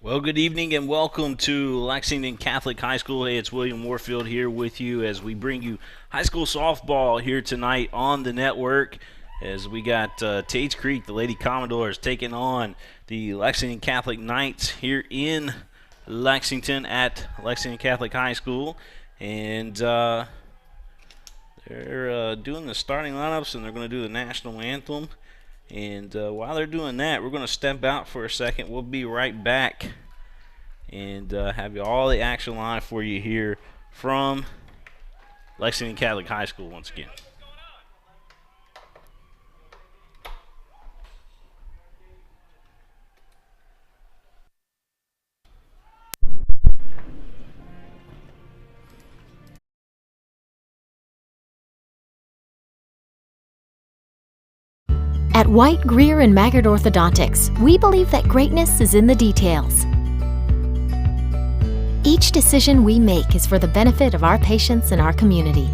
Well, good evening and welcome to Lexington Catholic High School. Hey, it's William Warfield here with you as we bring you high school softball here tonight on the network. As we got Tates Creek, the Lady Commodores, taking on the Lexington Catholic Knights here in Lexington at Lexington Catholic High School. And they're doing the starting lineups and they're going to do the national anthem. And while they're doing that, we're going to step out for a second. We'll be right back and have you all the action live for you here from Lexington Catholic High School once again. At White, Greer, and Maggard Orthodontics, we believe that greatness is in the details. Each decision we make is for the benefit of our patients and our community.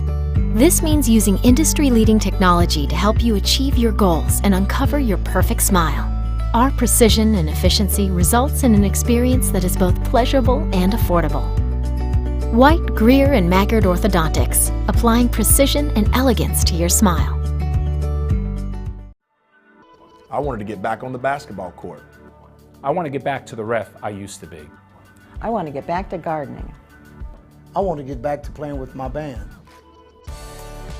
This means using industry-leading technology to help you achieve your goals and uncover your perfect smile. Our precision and efficiency results in an experience that is both pleasurable and affordable. White, Greer, and Maggard Orthodontics, applying precision and elegance to your smile. I wanted to get back on the basketball court. I want to get back to the ref I used to be. I want to get back to gardening. I want to get back to playing with my band.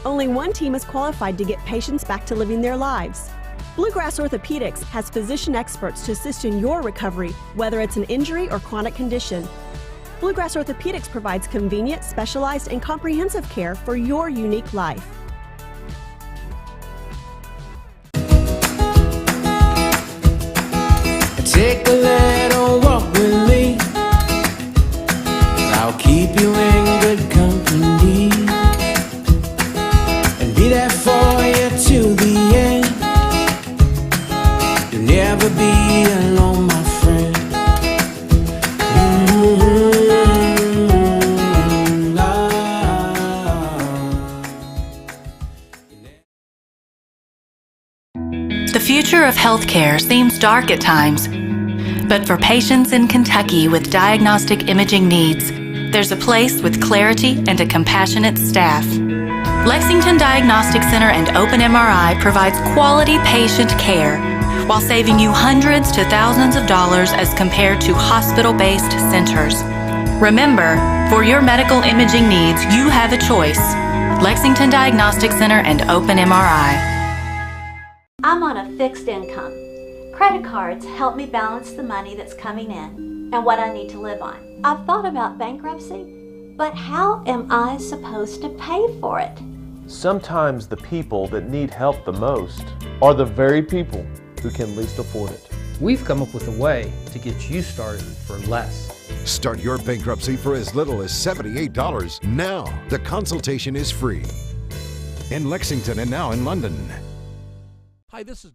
Only one team is qualified to get patients back to living their lives. Bluegrass Orthopedics has physician experts to assist in your recovery, whether it's an injury or chronic condition. Bluegrass Orthopedics provides convenient, specialized, and comprehensive care for your unique life. Take a little walk with me. I'll keep you in good company and be there for you to the end. You'll never be alone, my friend. The future of healthcare seems dark at times. But for patients in Kentucky with diagnostic imaging needs, there's a place with clarity and a compassionate staff. Lexington Diagnostic Center and Open MRI provides quality patient care while saving you hundreds to thousands of dollars as compared to hospital-based centers. Remember, for your medical imaging needs, you have a choice. Lexington Diagnostic Center and Open MRI. I'm on a fixed income. Credit cards help me balance the money that's coming in and what I need to live on. I've thought about bankruptcy, but how am I supposed to pay for it? Sometimes the people that need help the most are the very people who can least afford it. We've come up with a way to get you started for less. Start your bankruptcy for as little as $78 now. The consultation is free. In Lexington and now in London. Hi, this is...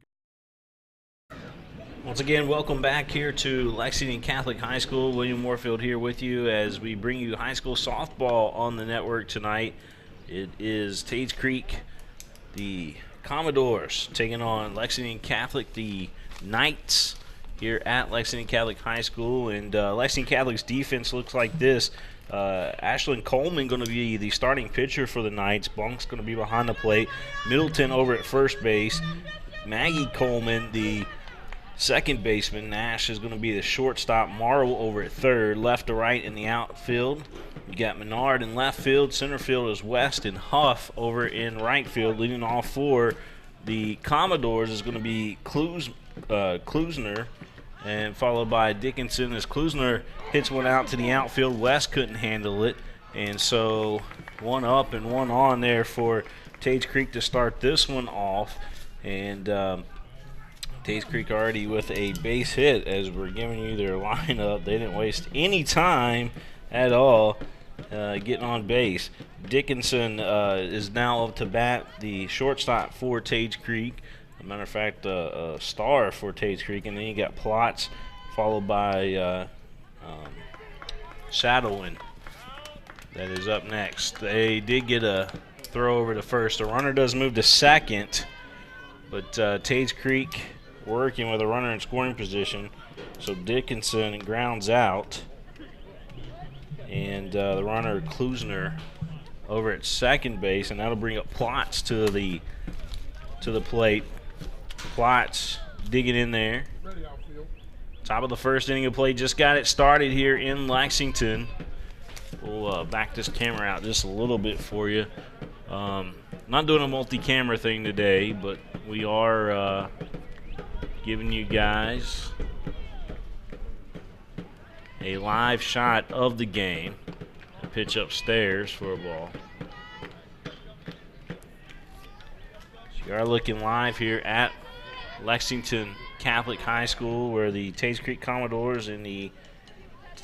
Once again, welcome back here to Lexington Catholic High School. William Warfield here with you as we bring you high school softball on the network tonight. It is Tates Creek, the Commodores, taking on Lexington Catholic, the Knights, here at Lexington Catholic High School. And Lexington Catholic's defense looks like this. Ashlyn Coleman going to be the starting pitcher for the Knights. Bunk's going to be behind the plate. Middleton over at first base. Maggie Coleman, the second baseman. Nash is going to be the shortstop. Morrow over at third. Left to right in the outfield. You got Menard in left field. Center field is West, and Huff over in right field. Leading off for the Commodores is going to be Klusner, and followed by Dickinson as Klusner hits one out to the outfield. West couldn't handle it, and so one up and one on there for Tates Creek to start this one off. And Tates Creek already with a base hit as we're giving you their lineup. They didn't waste any time at all getting on base. Dickinson is now up to bat, the shortstop for Tates Creek. As a matter of fact, a star for Tates Creek. And then you got Plotz, followed by Shadowin. That is up next. They did get a throw over to first. The runner does move to second, but Tates Creek working with a runner in scoring position. So Dickinson grounds out. And the runner, Klusner, over at second base, and that'll bring up Plotz to the plate. Plotz digging in there. Top of the first inning of play. Just got it started here in Lexington. We'll back this camera out just a little bit for you. Not doing a multi-camera thing today, but we are giving you guys a live shot of the game. A pitch upstairs for a ball. So you are looking live here at Lexington Catholic High School, where the Tates Creek Commodores and the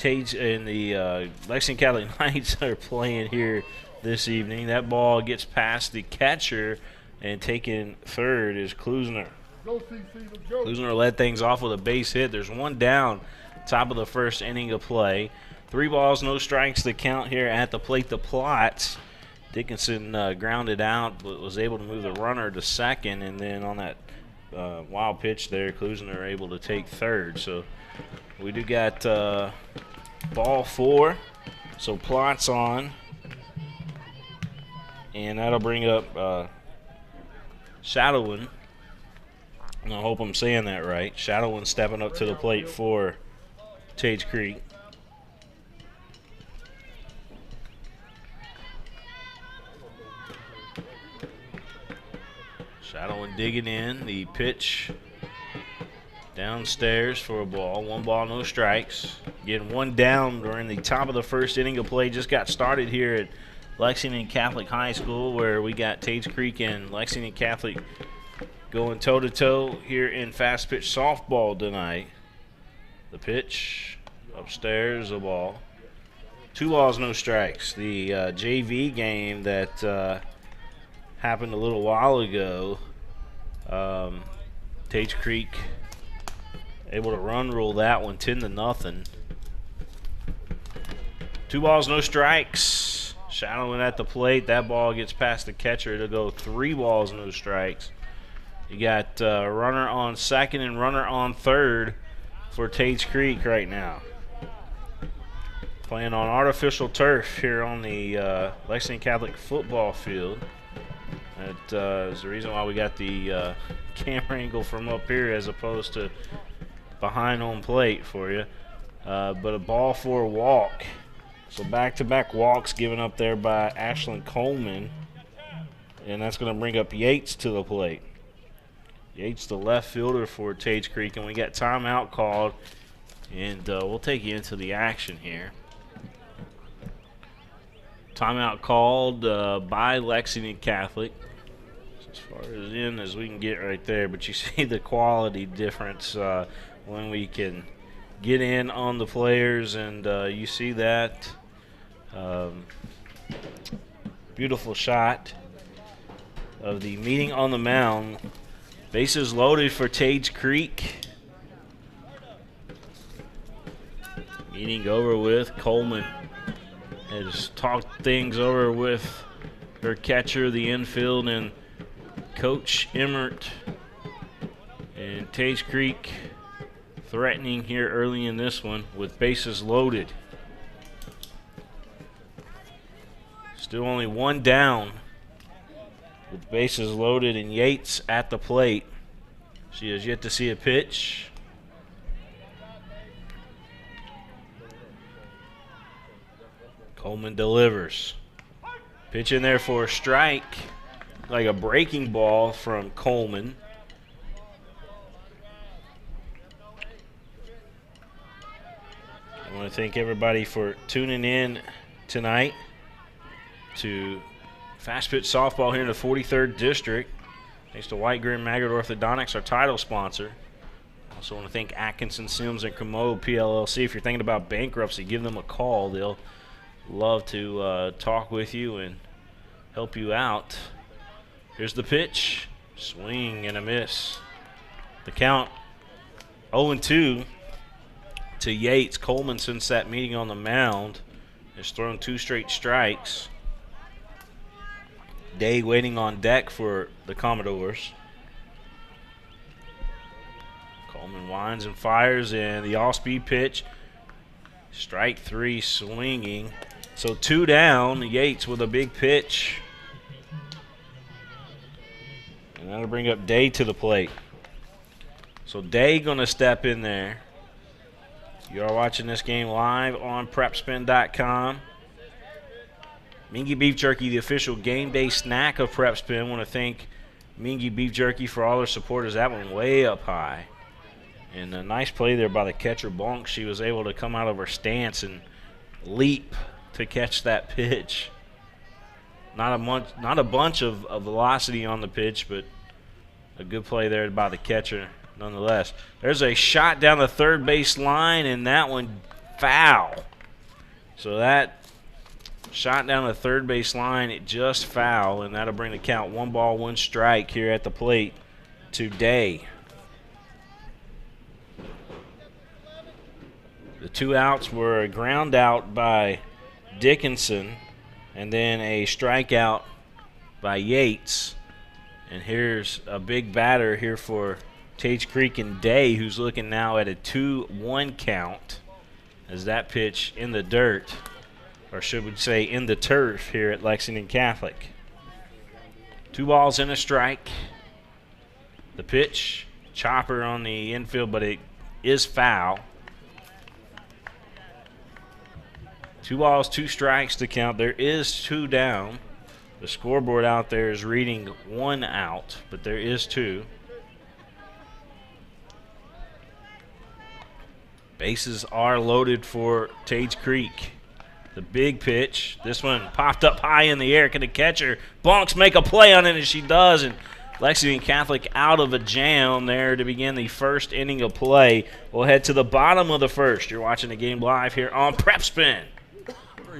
Lexington Catholic Knights are playing here this evening. That ball gets past the catcher, and taking third is Klusner. Klusner led things off with a base hit. There's one down, top of the first inning of play. 3 balls, no strikes to count here at the plate. The Plotz. Dickinson grounded out, but was able to move the runner to second, and then on that wild pitch there, Klusner able to take third. So we do got ball 4. So Plotz on, and that'll bring up Shadowin. I hope I'm saying that right. Shadowin stepping up to the plate for Tates Creek. Shadowin digging in. The pitch downstairs for a ball. 1 ball, no strikes. Getting one down during the top of the first inning of play. Just got started here at Lexington Catholic High School, where we got Tates Creek and Lexington Catholic going toe-to-toe here in fast pitch softball tonight. The pitch upstairs, a ball. 2 balls, no strikes. The JV game that happened a little while ago, Tates Creek able to run rule that one 10-0. 2 balls, no strikes. Shadowing at the plate. That ball gets past the catcher. It'll go 3 balls, no strikes. You got runner on second and runner on third for Tates Creek right now. Playing on artificial turf here on the Lexington Catholic football field. That is the reason why we got the camera angle from up here as opposed to behind home plate for you. But a ball for a walk. So back-to-back walks given up there by Ashlyn Coleman. And that's going to bring up Yates to the plate. Yates, the left fielder for Tates Creek, and we got timeout called, and we'll take you into the action here. Timeout called by Lexington Catholic. As far as in as we can get right there, but you see the quality difference when we can get in on the players, and you see that beautiful shot of the meeting on the mound. Bases loaded for Tates Creek. Meeting over with. Coleman has talked things over with her catcher, the infield, and Coach Emmert. And Tates Creek threatening here early in this one with bases loaded. Still only one down with bases loaded, and Yates at the plate. She has yet to see a pitch. Coleman delivers. Pitch in there for a strike, like a breaking ball from Coleman. I want to thank everybody for tuning in tonight to Fast Pitch Softball here in the 43rd District. Thanks to White Grin Maggard Orthodontics, our title sponsor. Also want to thank Atkinson, Sims, and Commode PLLC. If you're thinking about bankruptcy, give them a call. They'll love to talk with you and help you out. Here's the pitch. Swing and a miss. The count 0-2 to Yates. Coleman, since that meeting on the mound, has thrown 2 straight strikes. Day waiting on deck for the Commodores. Coleman winds and fires, and the all-speed pitch. Strike 3 swinging. So 2 down. Yates with a big pitch. And that'll bring up Day to the plate. So Day going to step in there. You are watching this game live on PrepSpin.com. Mingua Beef Jerky, the official game day snack of PrepSpin. Want to thank Mingua Beef Jerky for all their supporters. That one way up high. And a nice play there by the catcher, Bonk. She was able to come out of her stance and leap to catch that pitch. Not a bunch of velocity on the pitch, but a good play there by the catcher nonetheless. There's a shot down the third base line, and that one foul. So that shot down the third base line, it just foul, and that'll bring the count 1 ball, 1 strike here at the plate to Day. The 2 outs were a ground out by Dickinson and then a strikeout by Yates. And here's a big batter here for Tates Creek and Day, who's looking now at a 2-1 count as that pitch in the dirt, or should we say in the turf here at Lexington Catholic. 2 balls and a strike. The pitch, chopper on the infield, but it is foul. 2 balls, 2 strikes to count. There is 2 down. The scoreboard out there is reading 1 out, but there is 2. Bases are loaded for Tates Creek. The big pitch. This one popped up high in the air. Can the catcher Bonks make a play on it? And she does. And Lexington Catholic out of a jam there to begin the first inning of play. We'll head to the bottom of the first. You're watching the game live here on PrepSpin.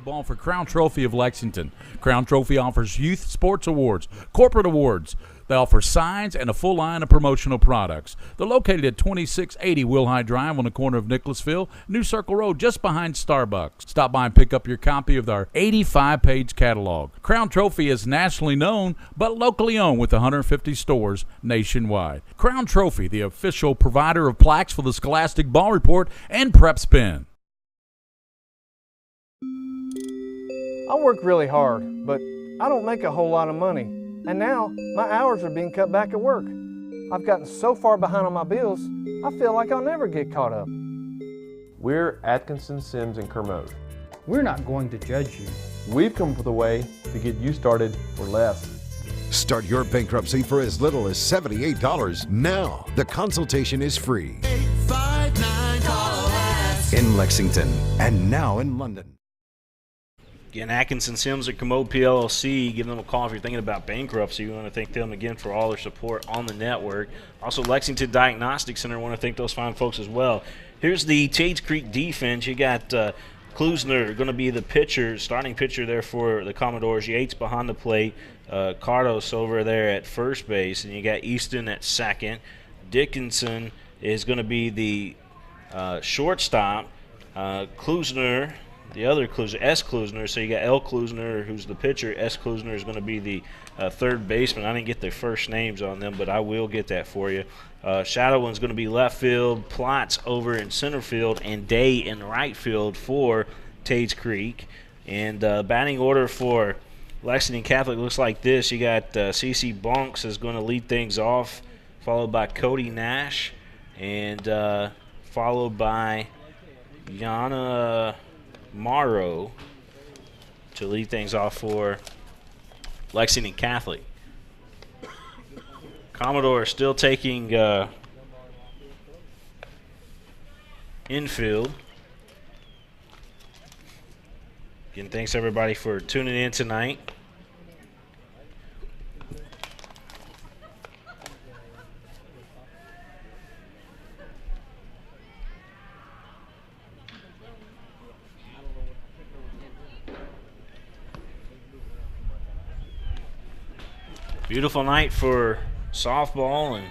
Ball for Crown Trophy of Lexington. Crown Trophy offers youth sports awards, corporate awards. They offer signs and a full line of promotional products. They're located at 2680 Wilhite Drive on the corner of Nicholasville, New Circle Road, just behind Starbucks. Stop by and pick up your copy of our 85-page catalog. Crown Trophy is nationally known, but locally owned with 150 stores nationwide. Crown Trophy, the official provider of plaques for the Scholastic Ball Report and PrepSpin. I work really hard, but I don't make a whole lot of money. And now, my hours are being cut back at work. I've gotten so far behind on my bills, I feel like I'll never get caught up. We're Atkinson, Sims, and Kermode. We're not going to judge you. We've come up with a way to get you started for less. Start your bankruptcy for as little as $78 now. The consultation is free. 859 in Lexington and now in London. Again, Atkinson, Sims, and Commode PLLC. Give them a call if you're thinking about bankruptcy. We want to thank them again for all their support on the network. Also, Lexington Diagnostic Center. Want to thank those fine folks as well. Here's the Tates Creek defense. You got Klusner going to be the pitcher, starting pitcher there for the Commodores. Yates behind the plate. Cardos over there at first base. And you got Easton at second. Dickinson is going to be the shortstop. Klusner, the other Klusner, S. Klusner, so you got L. Klusner, who's the pitcher. S. Klusner is going to be the third baseman. I didn't get their first names on them, but I will get that for you. Shadowin's going to be left field, Plotz over in center field, and Day in right field for Tates Creek. And batting order for Lexington Catholic looks like this. You got CC Bunks is going to lead things off, followed by Cody Nash, and followed by Yana Morrow to lead things off for Lexington Catholic. Commodore still taking infield. Again, thanks everybody for tuning in tonight. Beautiful night for softball, and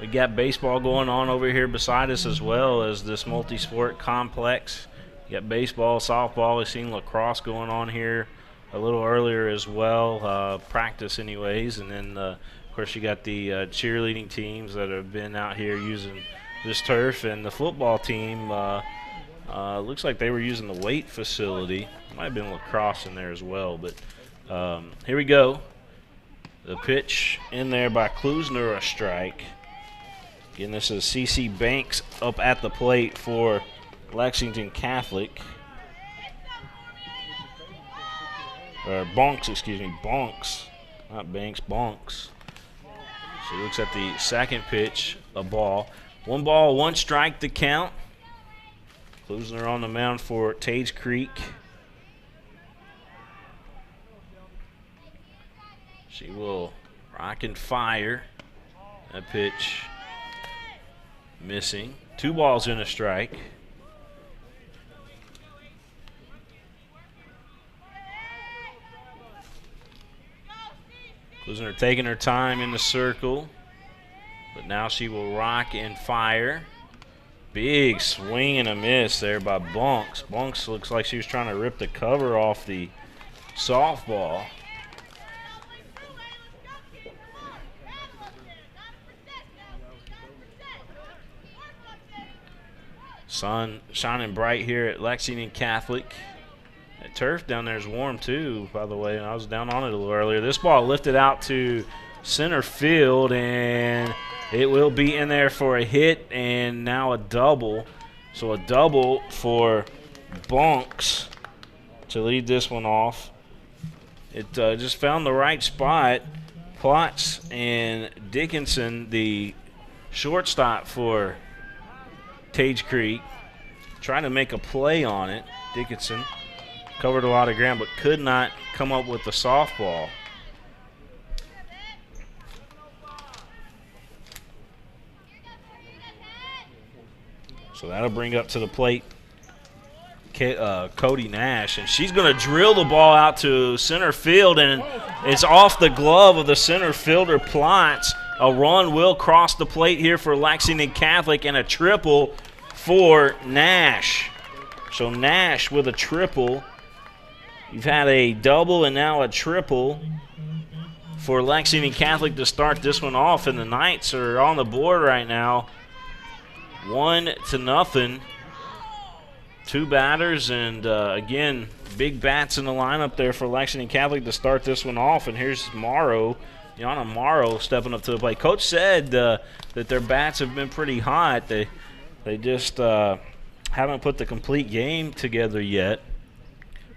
we got baseball going on over here beside us as well as this multi-sport complex. You got baseball, softball. We've seen lacrosse going on here a little earlier as well, practice anyways. And then, of course, you got the cheerleading teams that have been out here using this turf. And the football team looks like they were using the weight facility. Might have been lacrosse in there as well. But here we go. The pitch in there by Klusner, a strike. Again, this is CC Banks up at the plate for Lexington Catholic. Or Bonks, excuse me, Bonks. Not Banks, Bonks. So he looks at the second pitch, a ball. 1 ball, 1 strike to count. Klusner on the mound for Tates Creek. She will rock and fire. That pitch missing. 2 balls and a strike. Klusner taking her time in the circle, but now she will rock and fire. Big swing and a miss there by Bunks. Bunks looks like she was trying to rip the cover off the softball. Sun shining bright here at Lexington Catholic. That turf down there is warm too, by the way. I was down on it a little earlier. This ball lifted out to center field, and it will be in there for a hit and now a double. So a double for Bunks to lead this one off. It just found the right spot. Plotz and Dickinson, the shortstop for Tates Creek, trying to make a play on it. Dickinson covered a lot of ground but could not come up with the softball. So that'll bring up to the plate Cody Nash, and she's going to drill the ball out to center field, and it's off the glove of the center fielder Plotz. A run will cross the plate here for Lexington Catholic, and a triple for Nash. So Nash with a triple. You've had a double and now a triple for Lexington Catholic to start this one off, and the Knights are on the board right now. 1-0. 2 batters, and again, big bats in the lineup there for Lexington Catholic to start this one off. And here's Morrow, Yana Morrow, stepping up to the plate. Coach said that their bats have been pretty hot. They just haven't put the complete game together yet.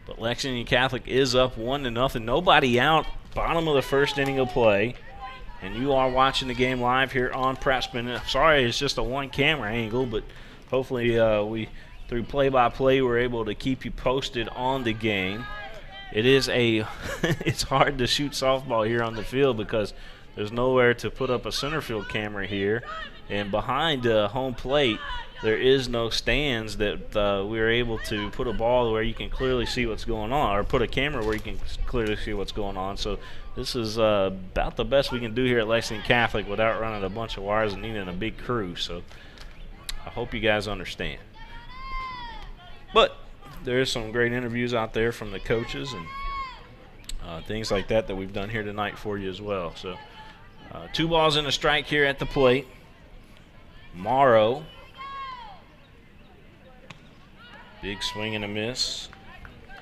But Lexington Catholic is up 1-0. Nobody out. Bottom of the first inning of play. And you are watching the game live here on PrepSpin. Sorry, it's just a one-camera angle, but hopefully we, through play-by-play, we're able to keep you posted on the game. It is it's hard to shoot softball here on the field because there's nowhere to put up a center field camera here. And behind home plate, there is no stands that we're able to put a ball where you can clearly see what's going on, or put a camera where you can clearly see what's going on. So this is about the best we can do here at Lexington Catholic without running a bunch of wires and needing a big crew. So I hope you guys understand. But there's some great interviews out there from the coaches and things like that we've done here tonight for you as well. So 2 balls and a strike here at the plate. Morrow. Big swing and a miss.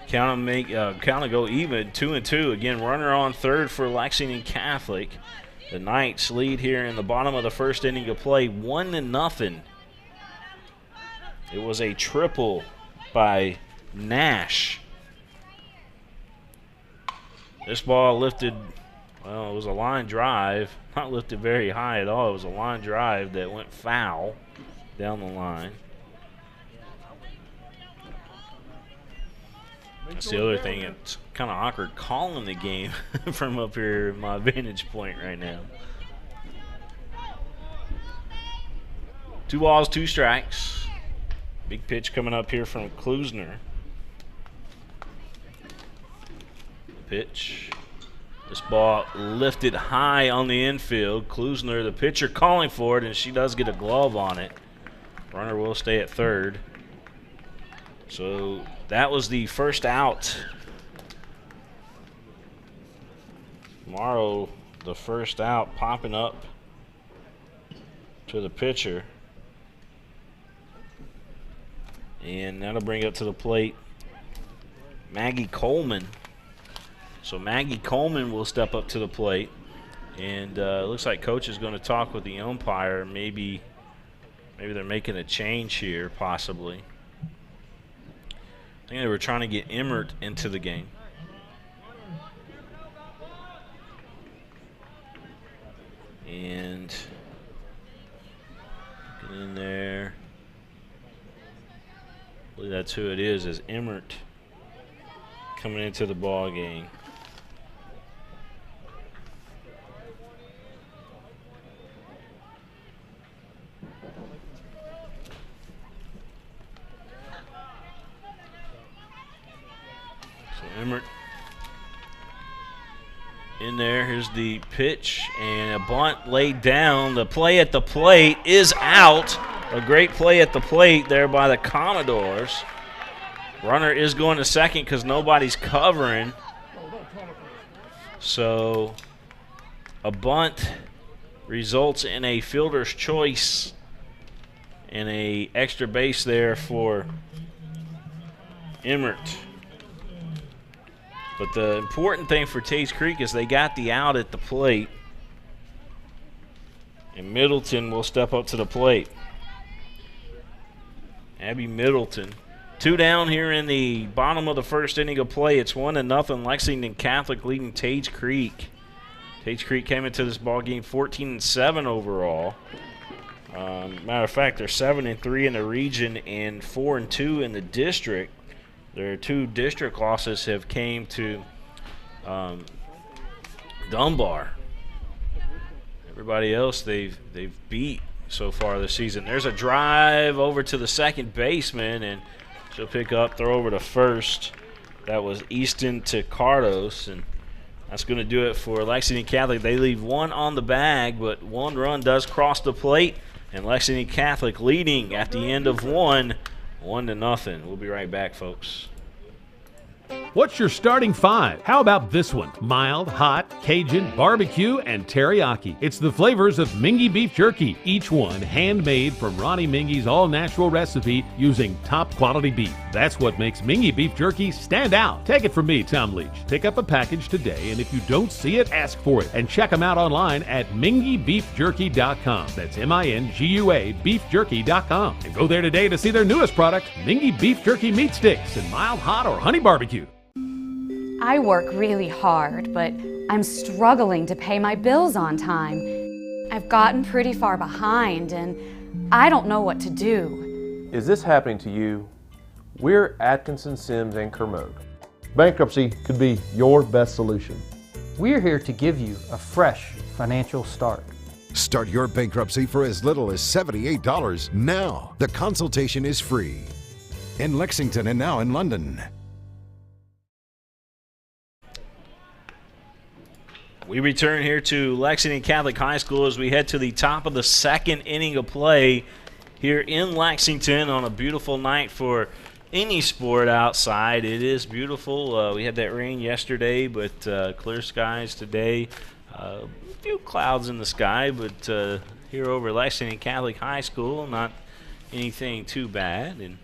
Count to go even, 2-2. Again, runner on third for Lexington Catholic. The Knights lead here in the bottom of the first inning of play, 1-0. It was a triple by Nash. This ball lifted, well, it was a line drive. Not lifted very high at all. It was a line drive that went foul down the line. That's the other thing. It's kind of awkward calling the game from up here, my vantage point right now. 2 balls, 2 strikes. Big pitch coming up here from Klusner. Pitch. This ball lifted high on the infield. Klusner, the pitcher, calling for it, and she does get a glove on it. Runner will stay at third. So that was the first out. Morrow, the first out, popping up to the pitcher. And that'll bring up to the plate Maggie Coleman. So Maggie Coleman will step up to the plate. And it looks like coach is going to talk with the umpire. Maybe they're making a change here, possibly. I think they were trying to get Emmert into the game. And get in there. I believe that's who it is Emmert coming into the ball game. Emmert in there. Here's the pitch and a bunt laid down. The play at the plate is out. A great play at the plate there by the Commodores. Runner is going to second because nobody's covering. So a bunt results in a fielder's choice and a extra base there for Emmert. But the important thing for Tates Creek is they got the out at the plate. And Middleton will step up to the plate. Abby Middleton. 2 down here in the bottom of the first inning of play. It's 1-0. Lexington Catholic leading Tates Creek. Tates Creek came into this ball game 14-7 overall. Matter of fact, they're 7-3 in the region and 4-2 in the district. Their 2 district losses have came to Dunbar. Everybody else they've beat so far this season. There's a drive over to the second baseman, and she'll pick up, throw over to first. That was Easton to Cardos, and that's going to do it for Lexington Catholic. They leave 1 on the bag, but 1 run does cross the plate, and Lexington Catholic leading at the end of 1, 1-0. We'll be right back, folks. What's your starting 5? How about this one? Mild, hot, Cajun, barbecue, and teriyaki. It's the flavors of Mingua beef jerky, each one handmade from Ronnie Mingy's all-natural recipe using top-quality beef. That's what makes Mingua beef jerky stand out. Take it from me, Tom Leach. Pick up a package today, and if you don't see it, ask for it. And check them out online at minguabeefjerky.com. That's M-I-N-G-U-A beefjerky.com. And go there today to see their newest product, Mingua beef jerky meat sticks in mild, hot, or honey barbecue. I work really hard, but I'm struggling to pay my bills on time. I've gotten pretty far behind, and I don't know what to do. Is this happening to you? We're Atkinson, Sims, and Kermode. Bankruptcy could be your best solution. We're here to give you a fresh financial start. Start your bankruptcy for as little as $78 now. The consultation is free. In Lexington and now in London. We return here to Lexington Catholic High School as we head to the top of the second inning of play here in Lexington on a beautiful night for any sport outside. It is beautiful. We had that rain yesterday, but clear skies today. A few clouds in the sky, but here over Lexington Catholic High School, not anything too bad. And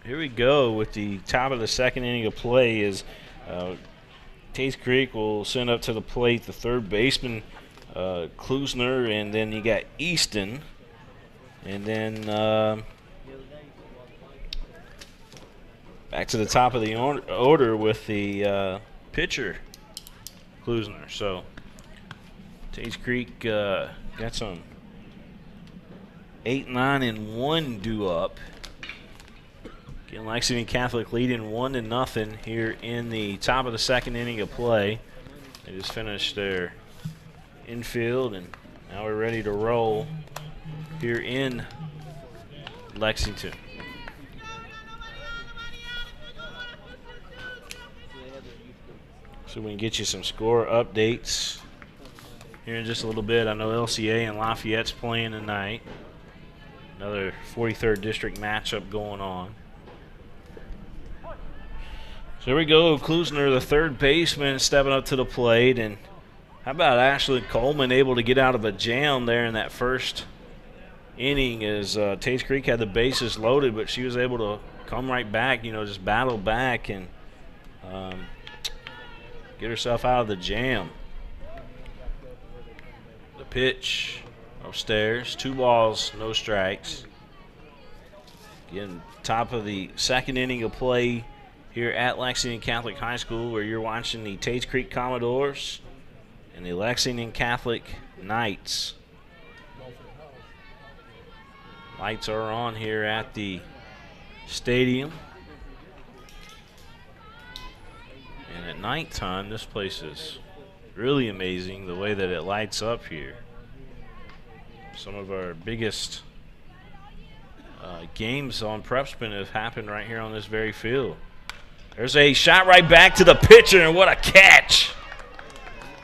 here we go with the top of the second inning of play is Tates Creek will send up to the plate the third baseman, Klusner, and then you got Easton. And then back to the top of the order with the pitcher, Klusner. So Tates Creek got some 8, 9, and 1 due up. Again, Lexington Catholic leading 1-0 here in the top of the second inning of play. They just finished their infield, and now we're ready to roll here in Lexington. So we can get you some score updates here in just a little bit. I know LCA and Lafayette's playing tonight. Another 43rd District matchup going on. So here we go, Klusner, the third baseman, stepping up to the plate. And how about Ashley Coleman able to get out of a jam there in that first inning as Tates Creek had the bases loaded, but she was able to come right back, just battle back and get herself out of the jam. The pitch upstairs, 2 balls, no strikes. Again, top of the second inning of play here at Lexington Catholic High School, where you're watching the Tates Creek Commodores and the Lexington Catholic Knights. Lights are on here at the stadium. And at nighttime, this place is really amazing the way that it lights up here. Some of our biggest games on PrepSpin have happened right here on this very field. There's a shot right back to the pitcher, and what a catch.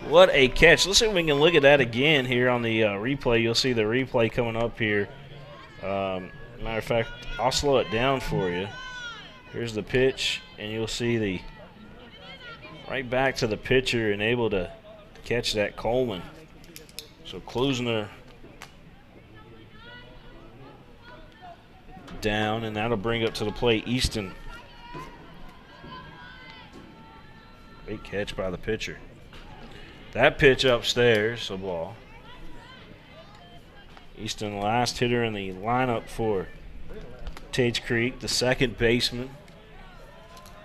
What a catch. Let's see if we can look at that again here on the replay. You'll see the replay coming up here. Matter of fact, I'll slow it down for you. Here's the pitch, and you'll see the right back to the pitcher and able to catch that Coleman. So Klusner down, and that'll bring up to the plate Easton. Great catch by the pitcher. That pitch upstairs, a ball. Easton, last hitter in the lineup for Tates Creek, the second baseman.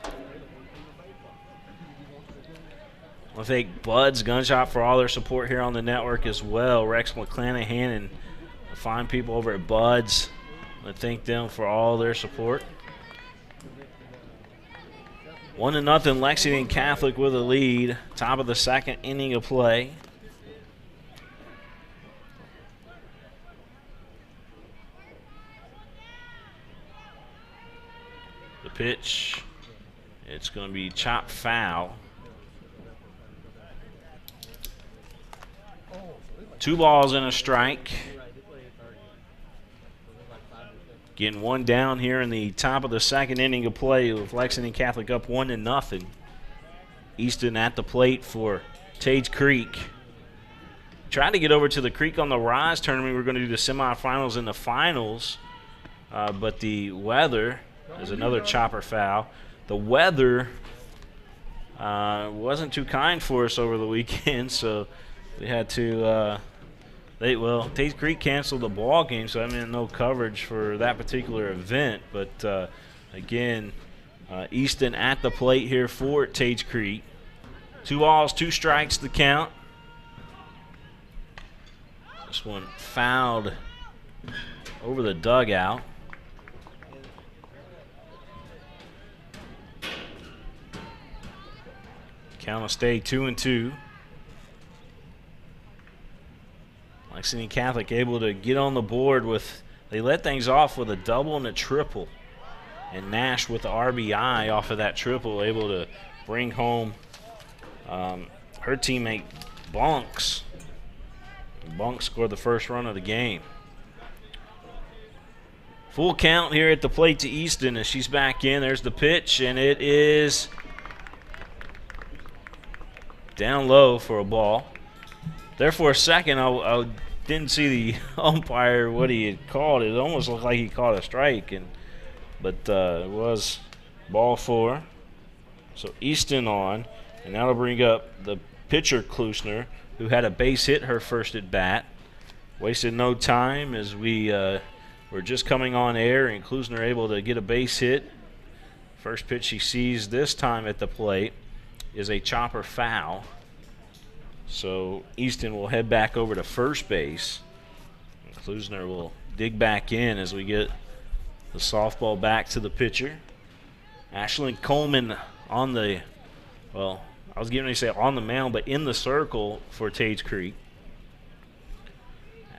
I want to thank Bud's Gunshop for all their support here on the network as well. Rex McClanahan and the fine people over at Bud's. I want to thank them for all their support. 1-0 Lexington Catholic with a lead. Top of the second inning of play. The pitch, it's going to be chopped foul. 2 balls and a strike. Getting 1 down here in the top of the second inning of play with Lexington Catholic up 1-0. Easton at the plate for Tates Creek. Trying to get over to the Creek on the Rise tournament. We're going to do the semifinals and the finals. But the weather is another chopper foul. The weather wasn't too kind for us over the weekend, so we had to Tates Creek canceled the ball game, so I mean no coverage for that particular event. But again, Easton at the plate here for Tates Creek. 2 balls, 2 strikes to count. This one fouled over the dugout. Count will stay 2-2. Lexington Catholic able to get on the board with, they led things off with a double and a triple. And Nash with the RBI off of that triple, able to bring home her teammate Bonks. Bonks scored the first run of the game. Full count here at the plate to Easton as she's back in. There's the pitch, and it is down low for a ball. There for a second, I didn't see the umpire, what he had called. It almost looked like he called a strike, but it was ball 4. So Easton on, and that'll bring up the pitcher, Klusner, who had a base hit her first at bat. Wasted no time as we were just coming on air, and Klusner able to get a base hit. First pitch she sees this time at the plate is a chopper foul. So Easton will head back over to first base. And Klusner will dig back in as we get the softball back to the pitcher. Ashlyn Coleman on the, well, I was getting ready to say on the mound, but in the circle for Tates Creek.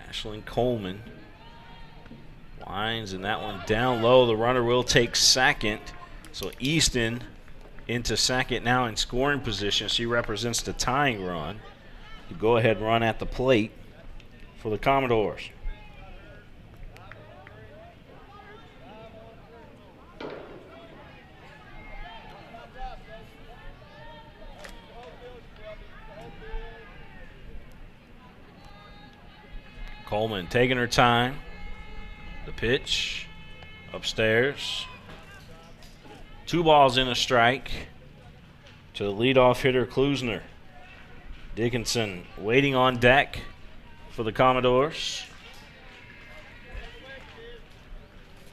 Ashlyn Coleman lines, and that one down low. The runner will take second. So Easton into second now in scoring position. She represents the tying run. The go-ahead run at the plate for the Commodores. Coleman taking her time. The pitch upstairs. 2 balls and a strike to the leadoff hitter, Klusner. Dickinson waiting on deck for the Commodores.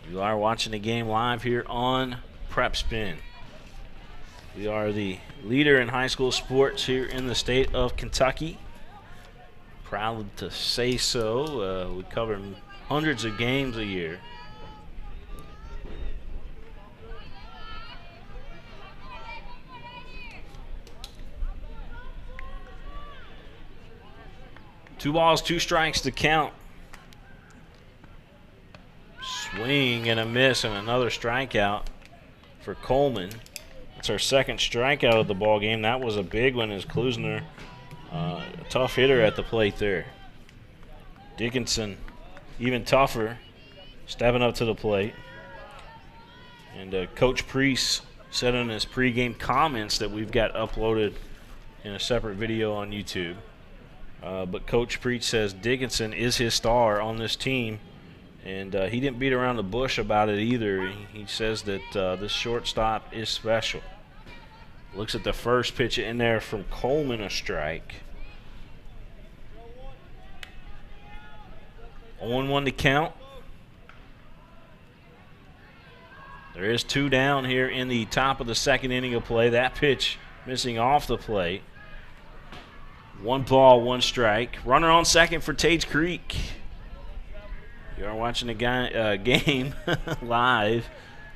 You are watching the game live here on PrepSpin. We are the leader in high school sports here in the state of Kentucky. Proud to say so. We cover hundreds of games a year. Two balls, 2 strikes to count. Swing and a miss and another strikeout for Coleman. That's our second strikeout of the ball game. That was a big one as Klusner, a tough hitter at the plate there. Dickinson, even tougher, stepping up to the plate. And Coach Priest said in his pregame comments that we've got uploaded in a separate video on YouTube. But Coach Priest says Dickinson is his star on this team, and he didn't beat around the bush about it either. He says that this shortstop is special. Looks at the first pitch in there from Coleman, a strike. 0-1 to count. There is 2 down here in the top of the second inning of play. That pitch missing off the plate. 1 ball, 1 strike. Runner on second for Tates Creek. You are watching the game live.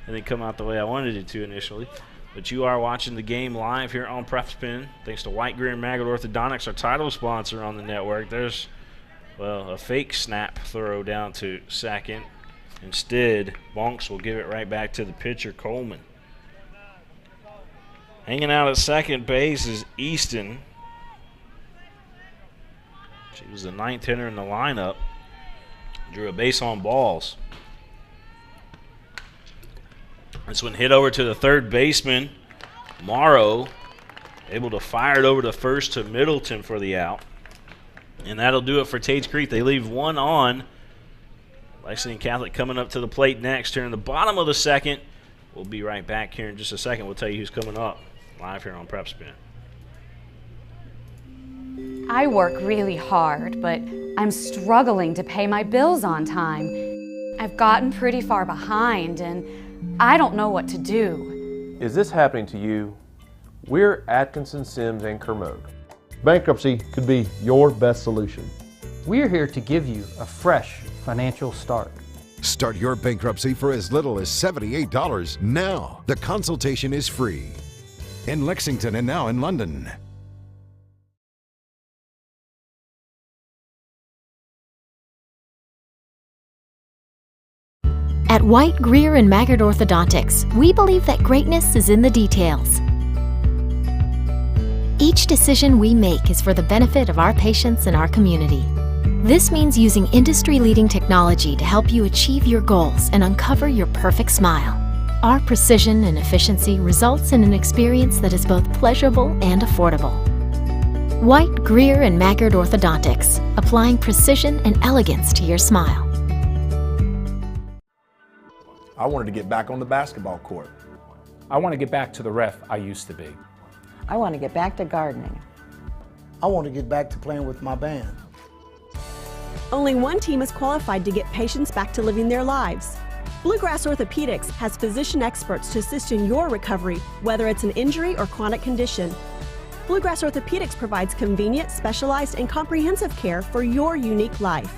It didn't come out the way I wanted it to initially. But you are watching the game live here on PrepSpin. Thanks to White, Greer, and Maggot Orthodontics, our title sponsor on the network. There's, well, a fake snap throw down to second. Instead, Bonks will give it right back to the pitcher, Coleman. Hanging out at second base is Easton. She was the 9th hitter in the lineup. Drew a base on balls. This one hit over to the third baseman. Morrow able to fire it over to first to Middleton for the out. And that'll do it for Tates Creek. They leave 1 on. Lexington Catholic coming up to the plate next here in the bottom of the second. We'll be right back here in just a second. We'll tell you who's coming up live here on PrepSpin. I work really hard, but I'm struggling to pay my bills on time. I've gotten pretty far behind, and I don't know what to do. Is this happening to you? We're Atkinson, Sims, and Kermode. Bankruptcy could be your best solution. We're here to give you a fresh financial start. Start your bankruptcy for as little as $78 now. The consultation is free. In Lexington and now in London. At White, Greer, and Maggot Orthodontics, we believe that greatness is in the details. Each decision we make is for the benefit of our patients and our community. This means using industry-leading technology to help you achieve your goals and uncover your perfect smile. Our precision and efficiency results in an experience that is both pleasurable and affordable. White, Greer, and Maggard Orthodontics, applying precision and elegance to your smile. I wanted to get back on the basketball court. I want to get back to the ref I used to be. I want to get back to gardening. I want to get back to playing with my band. Only one team is qualified to get patients back to living their lives. Bluegrass Orthopedics has physician experts to assist in your recovery, whether it's an injury or chronic condition. Bluegrass Orthopedics provides convenient, specialized, and comprehensive care for your unique life.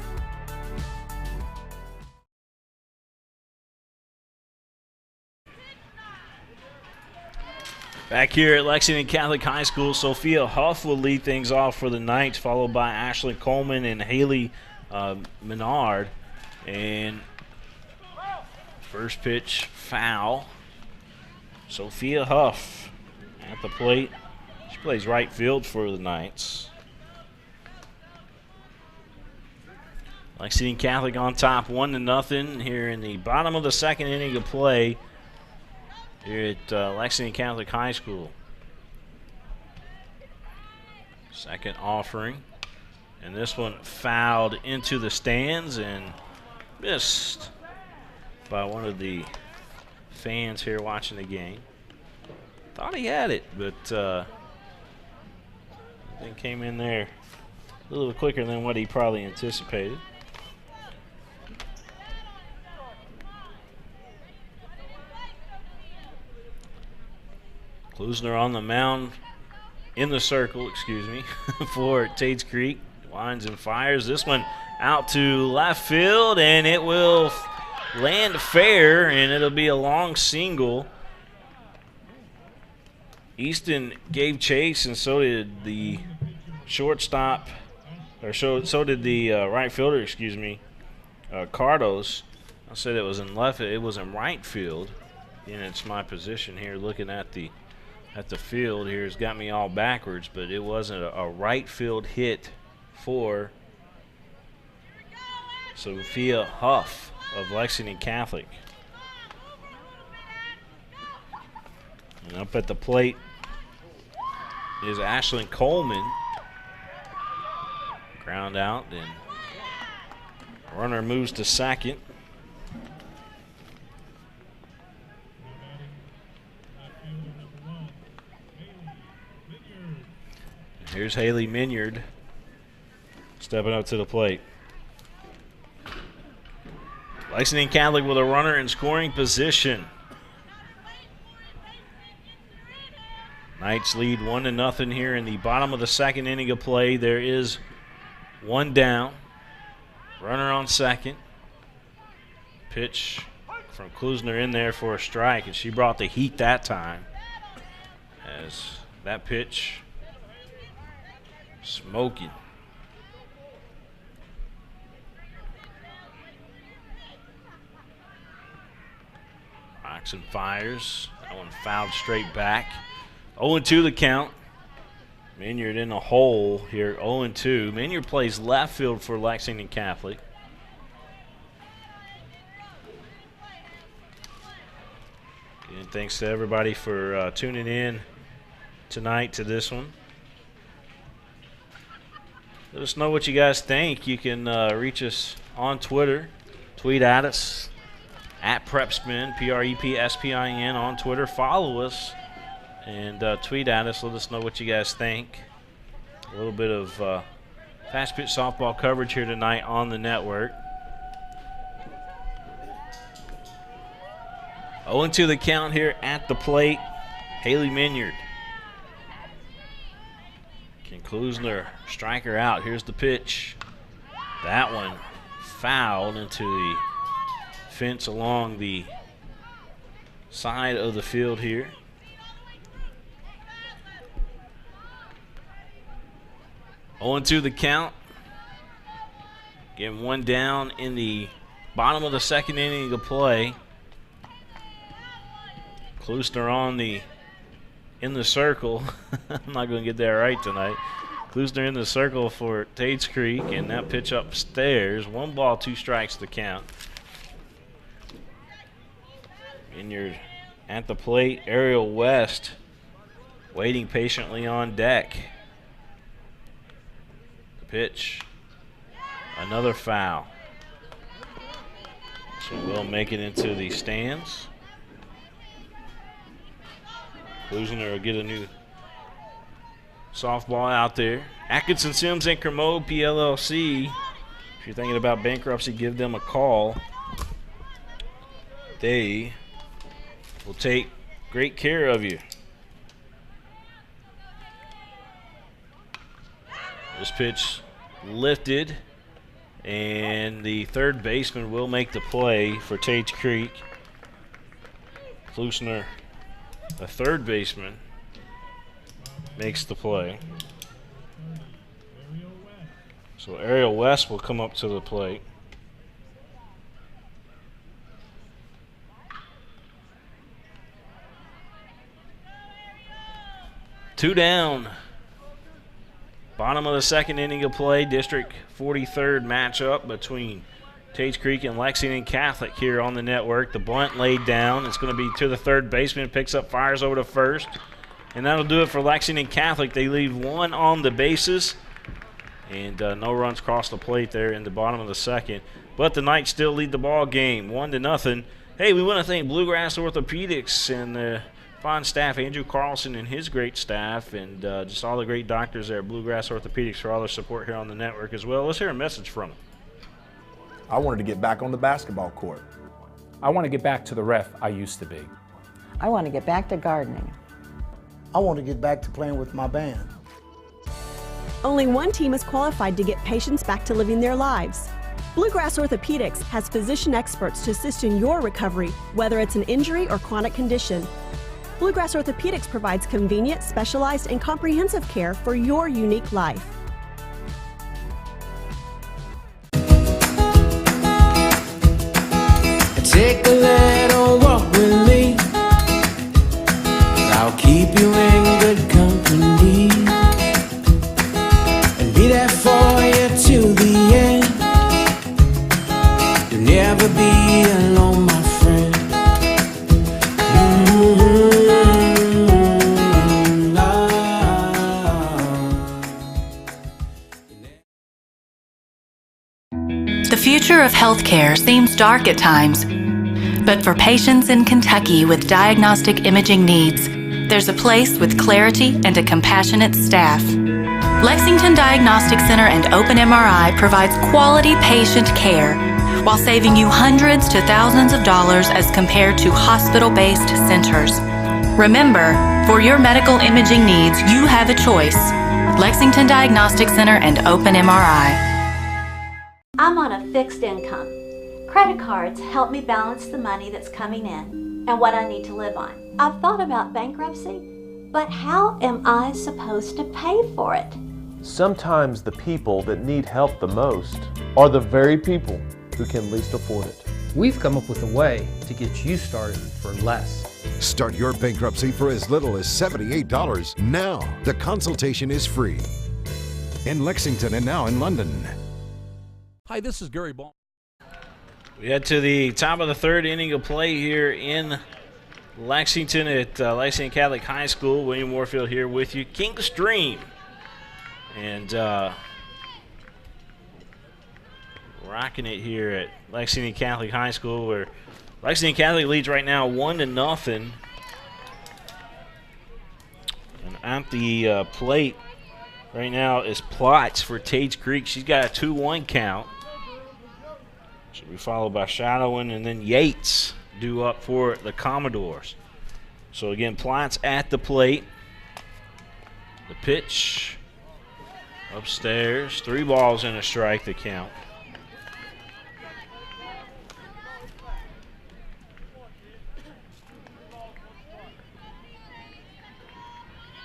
Back here at Lexington Catholic High School, Sophia Huff will lead things off for the Knights, followed by Ashley Coleman and Haley Menard. And first pitch, foul. Sophia Huff at the plate. She plays right field for the Knights. Lexington Catholic on top, 1-0 here in the bottom of the second inning of play here at Lexington Catholic High School. Second offering. And this one fouled into the stands and missed by one of the fans here watching the game. Thought he had it, but then came in there a little quicker than what he probably anticipated. Klusner on the mound, in the circle, excuse me, for Tates Creek. Winds and fires. This one out to left field, and it will land fair, and it'll be a long single. Easton gave chase, and so did the shortstop, or so did the right fielder, excuse me, Cardos. I said it was in left, it was in right field, and it's my position here looking at the field here. It's got me all backwards, but it wasn't a right field hit for Sophia Huff of Lexington Catholic. And up at the plate is Ashlyn Coleman. Ground out, and runner moves to second. Here's Haley Minyard stepping up to the plate. Lexington Catholic with a runner in scoring position. Knights lead 1-0 here in the bottom of the second inning of play. There is one down. Runner on second. Pitch from Klusner in there for a strike, and she brought the heat that time. As that pitch smoking. Rocks and fires. That one fouled straight back. 0-2 the count. Minyard in the hole here, 0-2. Minyard plays left field for Lexington Catholic. And thanks to everybody for tuning in tonight to this one. Let us know what you guys think. You can reach us on Twitter. Tweet at us at PrepSpin, PrepSpin on Twitter. Follow us and tweet at us. Let us know what you guys think. A little bit of fast pitch softball coverage here tonight on the network. 0-2 the count here at the plate. Haley Minyard. Can Klusner strike her out? Here's the pitch. That one fouled into the fence along the side of the field here. Oh, 0-2 the count. Getting one down in the bottom of the second inning of play. Klusner in the circle. I'm not going to get that right tonight. Klusner in the circle for Tates Creek, and that pitch upstairs. 1 ball, 2 strikes to count. And you're at the plate, Ariel West waiting patiently on deck. The pitch, another foul. So we'll make it into the stands. Klusner will get a new softball out there. Atkinson, Sims, and Kermode PLLC. If you're thinking about bankruptcy, give them a call. They will take great care of you. This pitch lifted, and the third baseman will make the play for Tates Creek. Klusner, the third baseman, makes the play. So Ariel West will come up to the plate. Two down. Bottom of the second inning of play. District 43rd matchup between Tates Creek and Lexington Catholic here on the network. The bunt laid down. It's going to be to the third baseman. Picks up, fires over to first. And that'll do it for Lexington Catholic. They leave 1 on the bases. And no runs cross the plate there in the bottom of the second. But the Knights still lead the ball game 1-0. Hey, we want to thank Bluegrass Orthopedics and the fine staff, Andrew Carlson and his great staff, and just all the great doctors there at Bluegrass Orthopedics for all their support here on the network as well. Let's hear a message from them. I wanted to get back on the basketball court. I want to get back to the ref I used to be. I want to get back to gardening. I want to get back to playing with my band. Only one team is qualified to get patients back to living their lives. Bluegrass Orthopedics has physician experts to assist in your recovery, whether it's an injury or chronic condition. Bluegrass Orthopedics provides convenient, specialized, and comprehensive care for your unique life. Take a little walk with me. I'll keep you in good company and be there for you till the end. You'll never be alone, my friend. The future of healthcare seems dark at times, but for patients in Kentucky with diagnostic imaging needs, there's a place with clarity and a compassionate staff. Lexington Diagnostic Center and Open MRI provides quality patient care while saving you hundreds to thousands of dollars as compared to hospital-based centers. Remember, for your medical imaging needs, you have a choice. Lexington Diagnostic Center and Open MRI. I'm on a fixed income. Credit cards help me balance the money that's coming in and what I need to live on. I've thought about bankruptcy, but how am I supposed to pay for it? Sometimes the people that need help the most are the very people who can least afford it. We've come up with a way to get you started for less. Start your bankruptcy for as little as $78 now. The consultation is free. In Lexington and now in London. Hi, this is Gary Ball. We head to the top of the third inning of play here in Lexington at Lexington Catholic High School. William Warfield here with you. King's Dream. And rocking it here at Lexington Catholic High School, where Lexington Catholic leads right now 1-0. And at the plate right now is Plotz for Tates Creek. She's got a 2-1 count. Should be followed by Shadowin and then Yates due up for the Commodores. So again, Plotz at the plate. The pitch upstairs. 3 balls and a strike to count.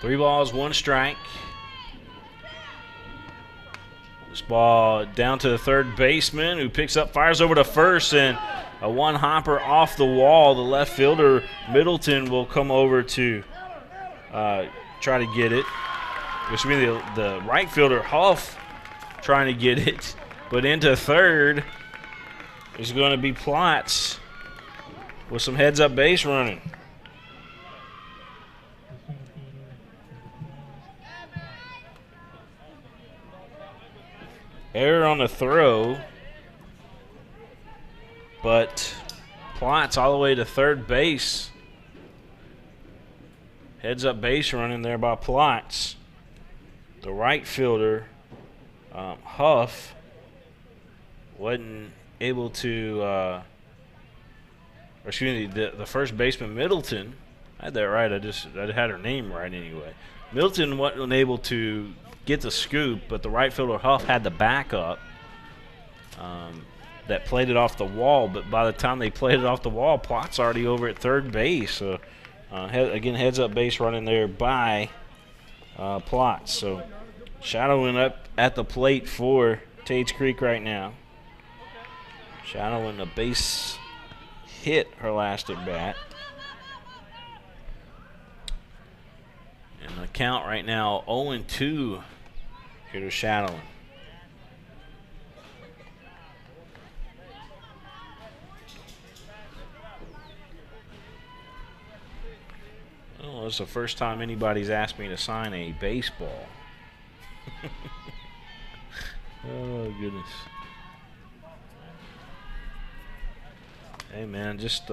Three balls, 1 strike. This ball down to the third baseman, who picks up, fires over to first, and a 1-hopper off the wall. The left fielder, Middleton, will come over to try to get it. This will be the right fielder, Huff, trying to get it. But into third is going to be Plotz with some heads-up base running. Error on the throw, but Plotz all the way to third base. Heads-up base running there by Plotz. The right fielder, Huff, wasn't able to, or excuse me, the first baseman, Middleton, I had that right, I had her name right anyway. Middleton wasn't able to get the scoop, but the right fielder, Huff, had the backup that played it off the wall, but by the time they played it off the wall, Plot's already over at third base. So, again, heads-up base running there by Plotz. So, shadowing up at the plate for Tates Creek right now. Shadowing a base hit her last at bat. And the count right now 0-2 here to Shadowing. Oh, it's the first time anybody's asked me to sign a baseball. Oh, goodness. Hey, man, just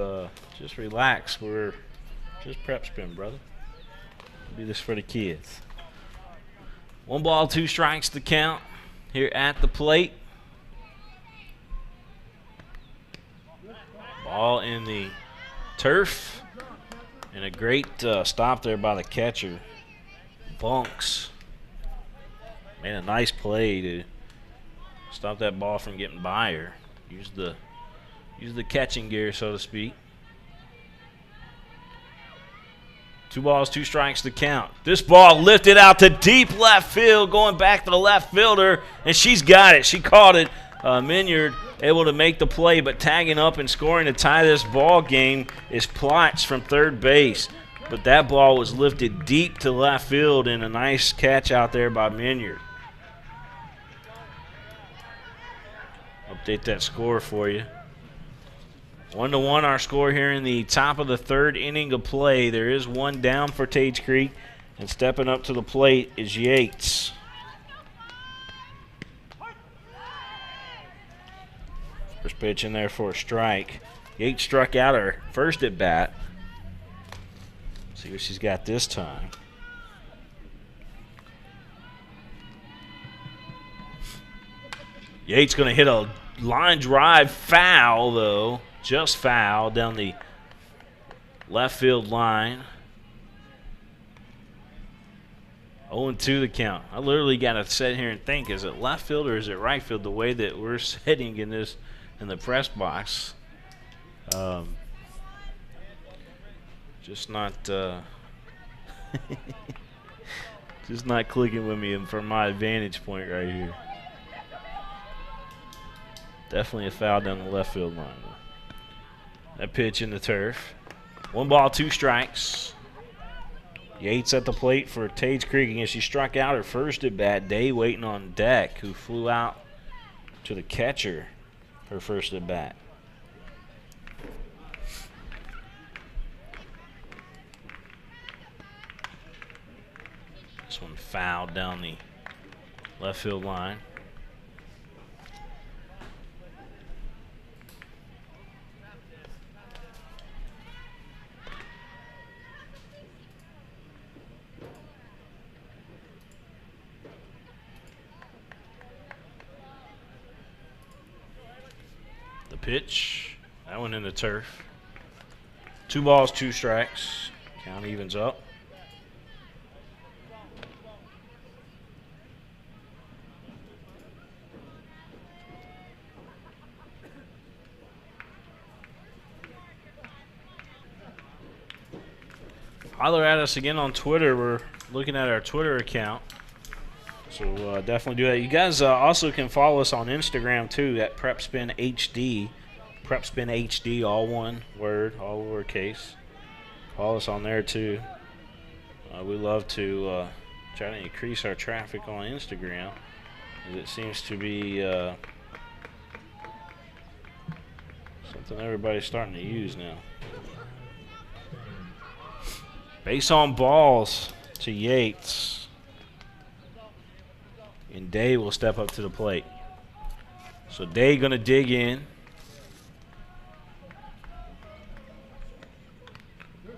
relax. We're just PrepSpin, brother. Do this for the kids. 1 ball, 2 strikes to count here at the plate. Ball in the turf. And a great stop there by the catcher. Bunks made a nice play to stop that ball from getting by her. Use the catching gear, so to speak. 2 balls, 2 strikes to count. This ball lifted out to deep left field, going back to the left fielder, and she's got it. She caught it. Minyard able to make the play, but tagging up and scoring to tie this ball game is Plotz from third base. But that ball was lifted deep to left field, and a nice catch out there by Minyard. Update that score for you. 1-1 our score here in the top of the third inning of play. There is one down for Tates Creek, and stepping up to the plate is Yates. First pitch in there for a strike. Yates struck out her first at bat. See what she's got this time. Yates going to hit a line drive foul, though. Just foul down the left field line. 0-2 the count. I literally got to sit here and think, is it left field or is it right field, the way that we're sitting in this in the press box. Just not just not clicking with me from my vantage point right here. Definitely a foul down the left field line. That pitch in the turf. 1 ball, 2 strikes. Yates at the plate for Tates Creek. Again, she struck out her first at bat. Day waiting on deck, who flew out to the catcher her first at bat. This one fouled down the left field line. Pitch, that one in the turf. 2 balls, 2 strikes. Count evens up. Holler at us again on Twitter. We're looking at our Twitter account. So definitely do that. You guys also can follow us on Instagram too at PrepSpin HD. PrepSpin HD, all one word, all lowercase. Follow us on there too. We love to trying to increase our traffic on Instagram. It seems to be something everybody's starting to use now. Base on balls to Yates. And Day will step up to the plate. So Day going to dig in. There's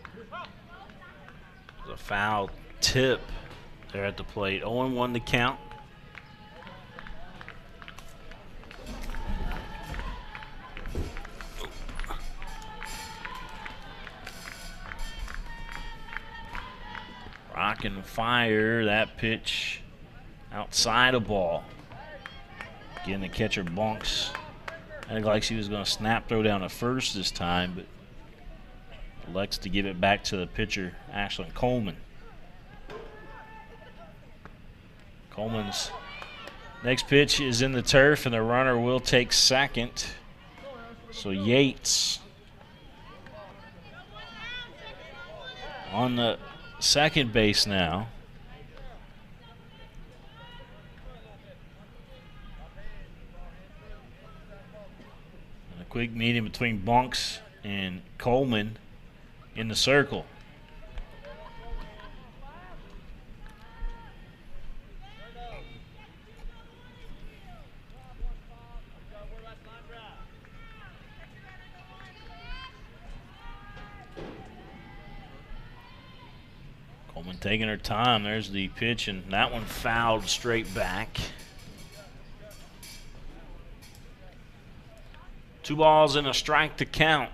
a foul tip there at the plate. 0-1 to count. Rock and fire, that pitch outside a ball. Again, the catcher bunks. I think like she was going to snap throw down at first this time, but elects to give it back to the pitcher, Ashlyn Coleman. Coleman's next pitch is in the turf, and the runner will take second. So Yates on the second base now. And a quick meeting between Bunks and Coleman in the circle. Coleman taking her time. There's the pitch, and that one fouled straight back. 2 balls and a strike to count.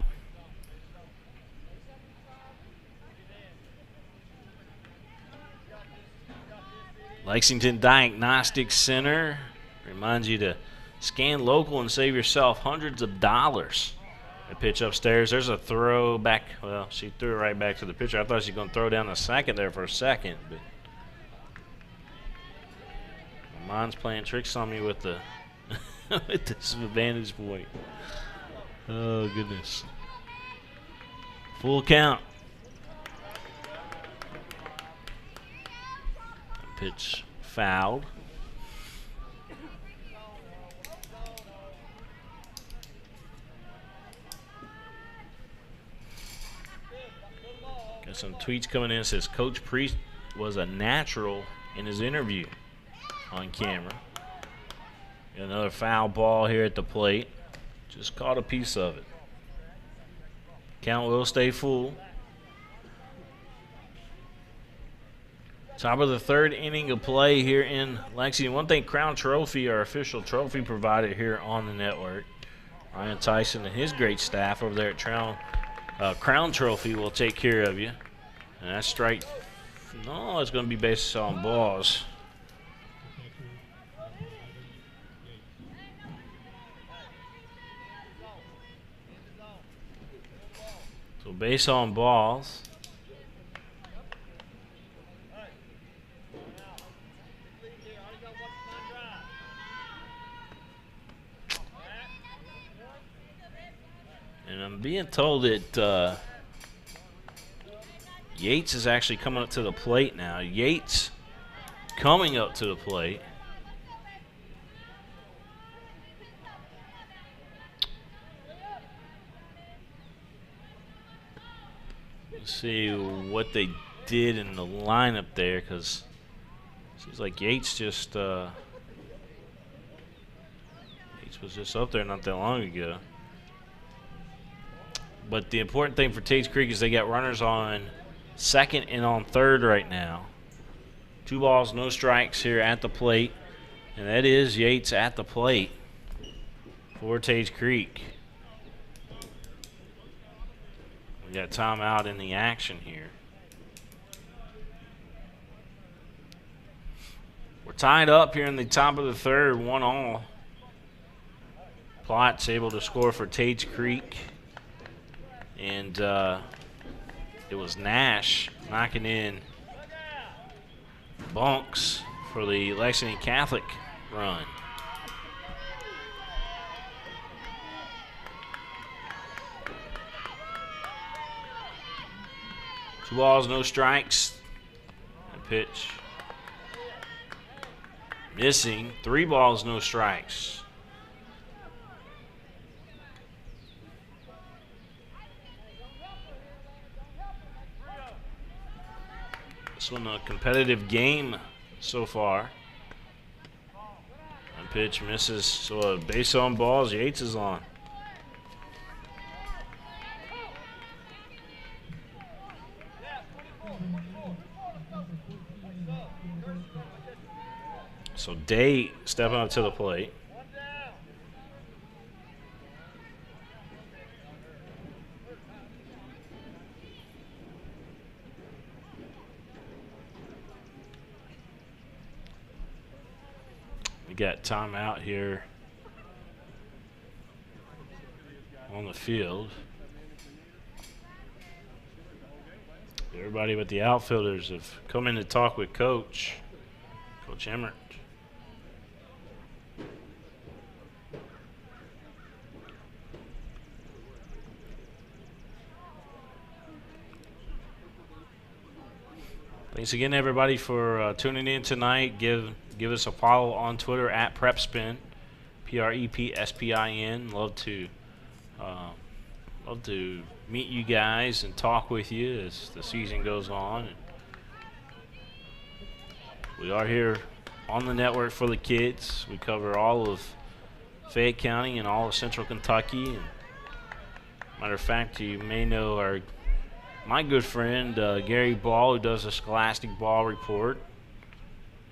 Lexington Diagnostic Center reminds you to scan local and save yourself hundreds of dollars. A pitch upstairs. There's a throw back. Well, she threw it right back to the pitcher. I thought she was going to throw down the second there for a second, but my mind's playing tricks on me with the with this vantage point. Oh goodness! Full count. Pitch fouled. Got some tweets coming in. It says Coach Priest was a natural in his interview on camera. Got another foul ball here at the plate. Just caught a piece of it. Count will stay full. Top of the third inning of play here in Lexington. One thing, Crown Trophy, our official trophy provider here on the network, Ryan Tyson and his great staff over there at Crown Trophy will take care of you. And that strike, no, it's going to be based on balls. So base on balls. And I'm being told that Yates is actually coming up to the plate now. Yates coming up to the plate. Let's see what they did in the lineup there, because it seems like Yates just Yates was just up there not that long ago. But the important thing for Tates Creek is they got runners on second and on third right now. 2 balls, no strikes here at the plate. And that is Yates at the plate for Tates Creek. We got timeout in the action here. We're tied up here in the top of the third, 1-1. Plot's able to score for Tates Creek. And it was Nash knocking in bunks for the Lexington Catholic run. Two balls, no strikes. And pitch Missing. 3 balls, no strikes. This one a competitive game so far. One pitch misses, so a base on balls. Yates is on. So Day stepping up to the plate. We got timeout here on the field. Everybody but the outfielders have come in to talk with Coach Emmert. Thanks again, everybody, for tuning in tonight. Give us a follow on Twitter at PrepSpin, PrepSpin. Love to meet you guys and talk with you as the season goes on. We are here on the network for the kids. We cover all of Fayette County and all of Central Kentucky. And matter of fact, you may know my good friend Gary Ball, who does the Scholastic Ball Report.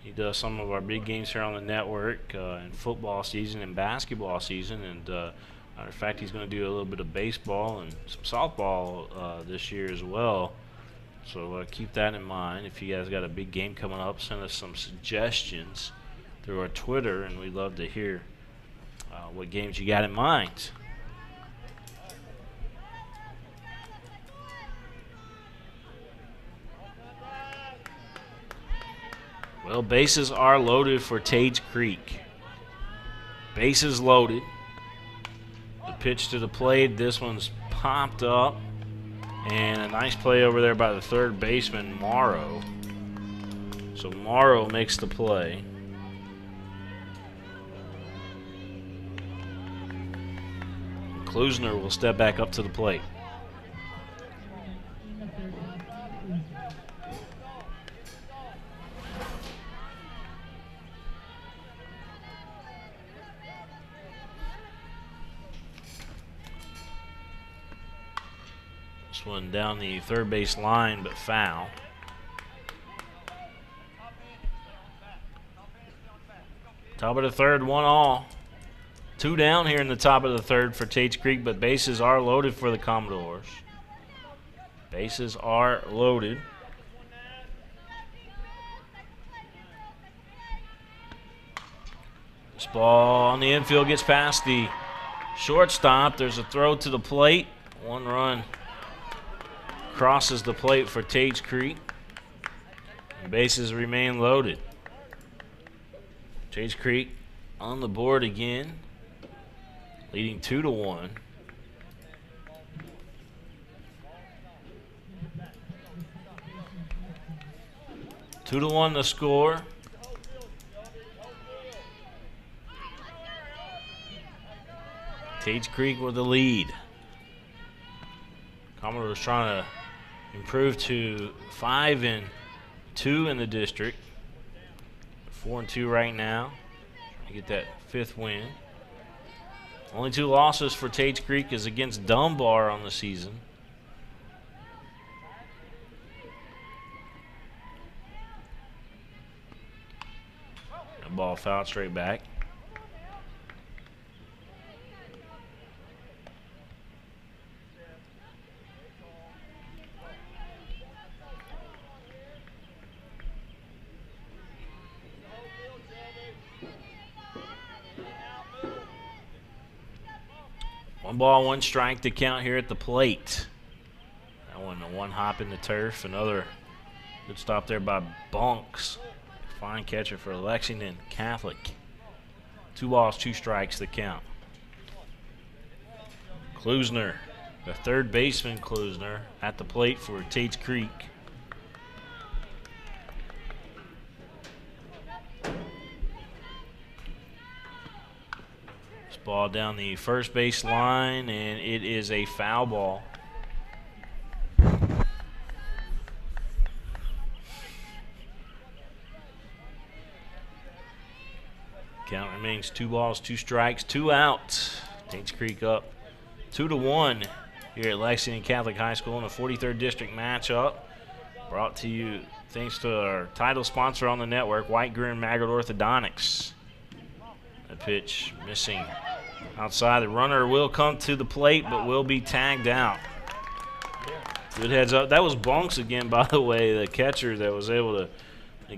He does some of our big games here on the network in football season and basketball season. And matter of fact, he's going to do a little bit of baseball and some softball this year as well. So keep that in mind. If you guys got a big game coming up, send us some suggestions through our Twitter, and we'd love to hear what games you got in mind. Well, bases are loaded for Tates Creek. Bases loaded. The pitch to the plate. This one's popped up. And a nice play over there by the third baseman, Morrow. So Morrow makes the play. Klusner will step back up to the plate. One down the third base line, but foul. Top of the third, 1-all. 2 down here in the top of the third for Tates Creek, but bases are loaded for the Commodores. Bases are loaded. This ball on the infield gets past the shortstop. There's a throw to the plate. 1 run crosses the plate for Tates Creek. And bases remain loaded. Tates Creek on the board again, leading 2-1. Two to 1 the score. Tates Creek with the lead. Commodores trying to improve to 5-2 in the district. 4-2 right now. Trying to get that 5th win. Only 2 losses for Tates Creek is against Dunbar on the season. The ball fouled straight back. One ball, 1 strike to count here at the plate. That one, a 1 hop in the turf. Another good stop there by Bunks. Fine catcher for Lexington Catholic. 2 balls, 2 strikes to count. Klusner, the third baseman Klusner, at the plate for Tates Creek. Ball down the first base line, and it is a foul ball. Count remains 2 balls, 2 strikes, 2 outs. Tates Creek up 2-1 here at Lexington Catholic High School in a 43rd District matchup. Brought to you thanks to our title sponsor on the network, White Grin Maggard Orthodontics. The pitch missing outside. The runner will come to the plate, but will be tagged out. Good heads up. That was Bunks again, by the way, the catcher that was able to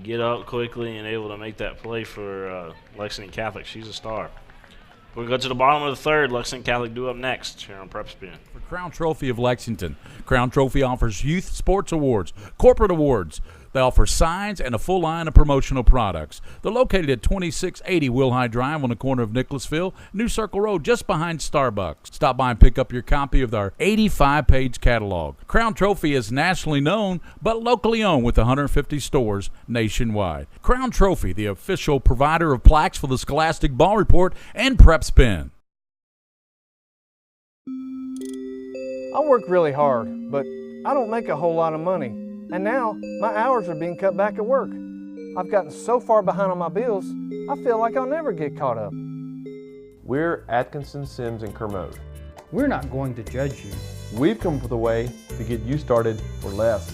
get up quickly and able to make that play for Lexington Catholic. She's a star. We'll go to the bottom of the third. Lexington Catholic due up next here on PrepSpin. For Crown Trophy of Lexington, Crown Trophy offers youth sports awards, corporate awards. They offer signs and a full line of promotional products. They're located at 2680 Wilhite Drive on the corner of Nicholasville, New Circle Road, just behind Starbucks. Stop by and pick up your copy of our 85-page catalog. Crown Trophy is nationally known, but locally owned with 150 stores nationwide. Crown Trophy, the official provider of plaques for the Scholastic Ball Report and PrepSpin. I work really hard, but I don't make a whole lot of money. And now, my hours are being cut back at work. I've gotten so far behind on my bills, I feel like I'll never get caught up. We're Atkinson, Sims, and Kermode. We're not going to judge you. We've come up with a way to get you started for less.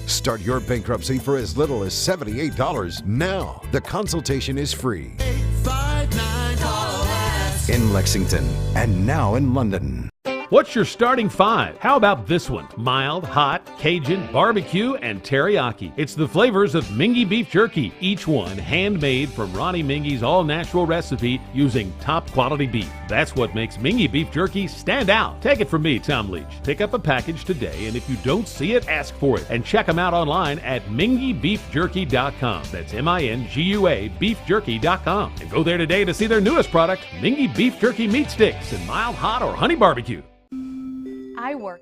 Start your bankruptcy for as little as $78 now. The consultation is free. 859-CALL-US. In Lexington and now in London. What's your starting 5? How about this one? Mild, hot, Cajun, barbecue, and teriyaki. It's the flavors of Mingua beef jerky, each one handmade from Ronnie Mingy's all-natural recipe using top-quality beef. That's what makes Mingua beef jerky stand out. Take it from me, Tom Leach. Pick up a package today, and if you don't see it, ask for it. And check them out online at minguabeefjerky.com. That's M-I-N-G-U-A beefjerky.com. And go there today to see their newest product, Mingua beef jerky meat sticks in mild, hot, or honey barbecue. I work.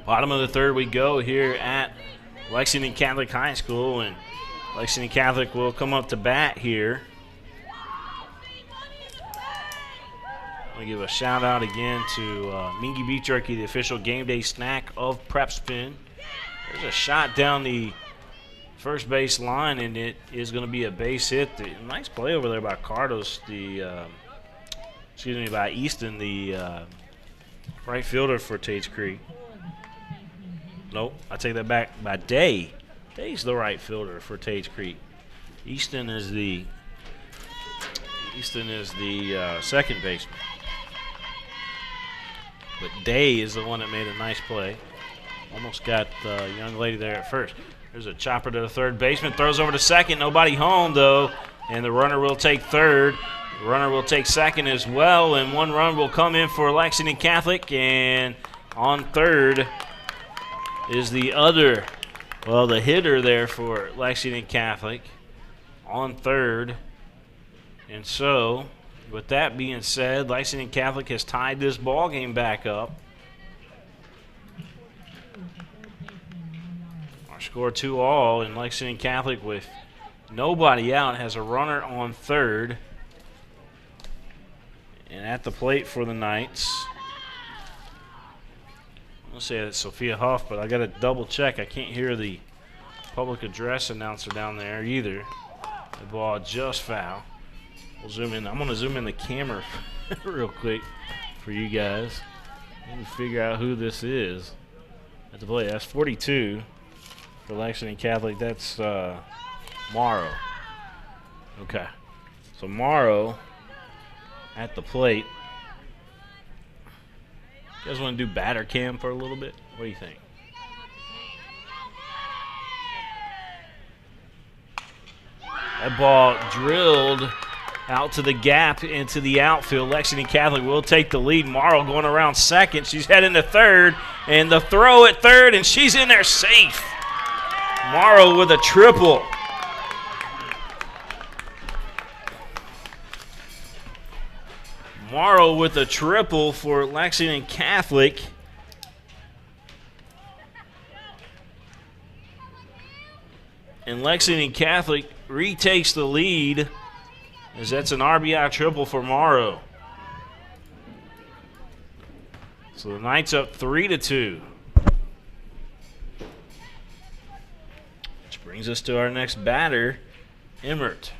Bottom of the third we go here at Lexington Catholic High School, and Lexington Catholic will come up to bat here. I'll give a shout out again to Mingua Beef Jerky, the official game day snack of PrepSpin. There's a shot down the first base line, and it is going to be a base hit. Nice play over there by Cardos, by Easton, the right fielder for Tates Creek. Nope, I take that back. By Day. Day's the right fielder for Tates Creek. Easton is the second baseman. But Day is the one that made a nice play. Almost got the young lady there at first. There's a chopper to the third baseman. Throws over to second. Nobody home, though. And the runner will take third. The runner will take second as well. And one run will come in for Lexington Catholic. And on third is the hitter there for Lexington Catholic. On third. And so, with that being said, Lexington Catholic has tied this ball game back up. Our score 2-all, and Lexington Catholic with nobody out has a runner on third. And at the plate for the Knights, I'm going to say it's Sophia Huff, but I got to double check. I can't hear the public address announcer down there either. The ball just foul. We'll zoom in. I'm going to zoom in the camera real quick for you guys and figure out who this is at the plate. That's 42 for Lexington Catholic. That's Morrow. Okay. So Morrow at the plate. You guys want to do batter cam for a little bit? What do you think? That ball drilled out to the gap into the outfield. Lexington Catholic will take the lead. Morrow going around second. She's heading to third. And the throw at third, and she's in there safe. Morrow with a triple. Morrow with a triple for Lexington Catholic. And Lexington Catholic retakes the lead as that's an RBI triple for Morrow. So the Knights up 3-2. Which brings us to our next batter, Emmert.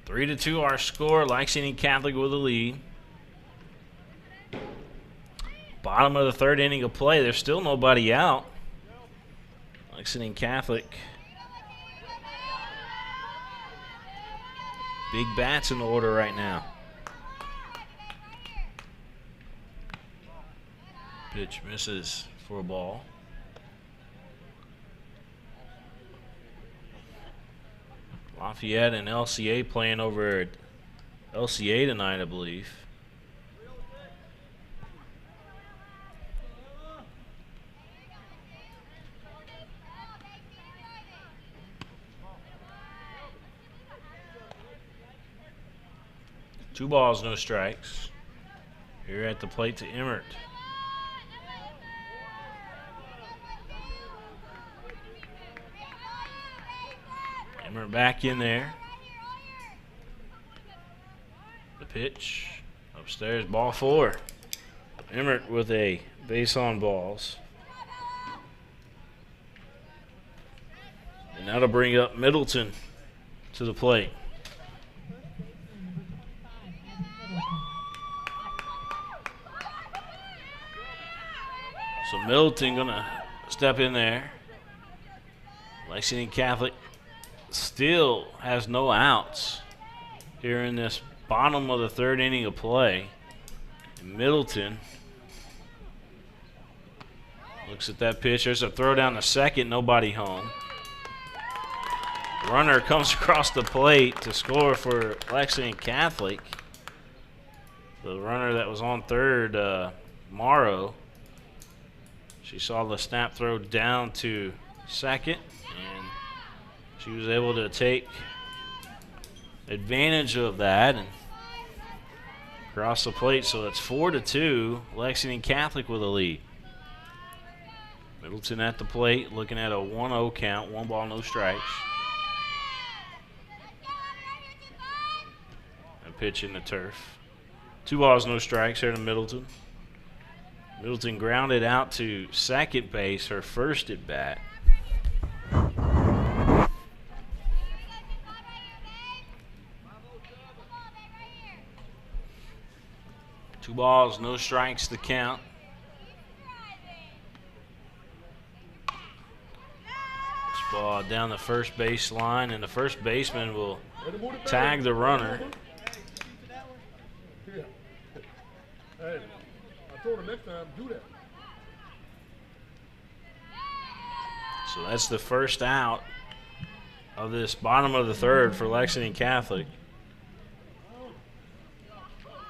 Three to 2 our score. Lexington Catholic with the lead. Bottom of the third inning of play. There's still nobody out. Lexington Catholic. Big bats in the order right now. Pitch misses for a ball. Lafayette and LCA playing over at LCA tonight, I believe. Two balls, no strikes. Here at the plate to Emmert. Emmert back in there. The pitch upstairs, ball 4. Emmert with a base on balls. And that'll bring up Middleton to the plate. So Middleton gonna step in there. Lexington Catholic still has no outs here in this bottom of the third inning of play. And Middleton looks at that pitch. There's a throw down to second, nobody home. Runner comes across the plate to score for Lexington Catholic. The runner that was on third, Morrow. She saw the snap throw down to second, and she was able to take advantage of that and cross the plate. So it's 4-2, Lexington Catholic with a lead. Middleton at the plate, looking at a 1-0 count, 1 ball, no strikes. A pitch in the turf. 2 balls, no strikes here to Middleton. Middleton grounded out to second base, her first at bat. Two balls, no strikes to count. This ball down the first base line, and the first baseman will tag the runner. Hey, I told him next time, do that. So that's the first out of this bottom of the third for Lexington Catholic.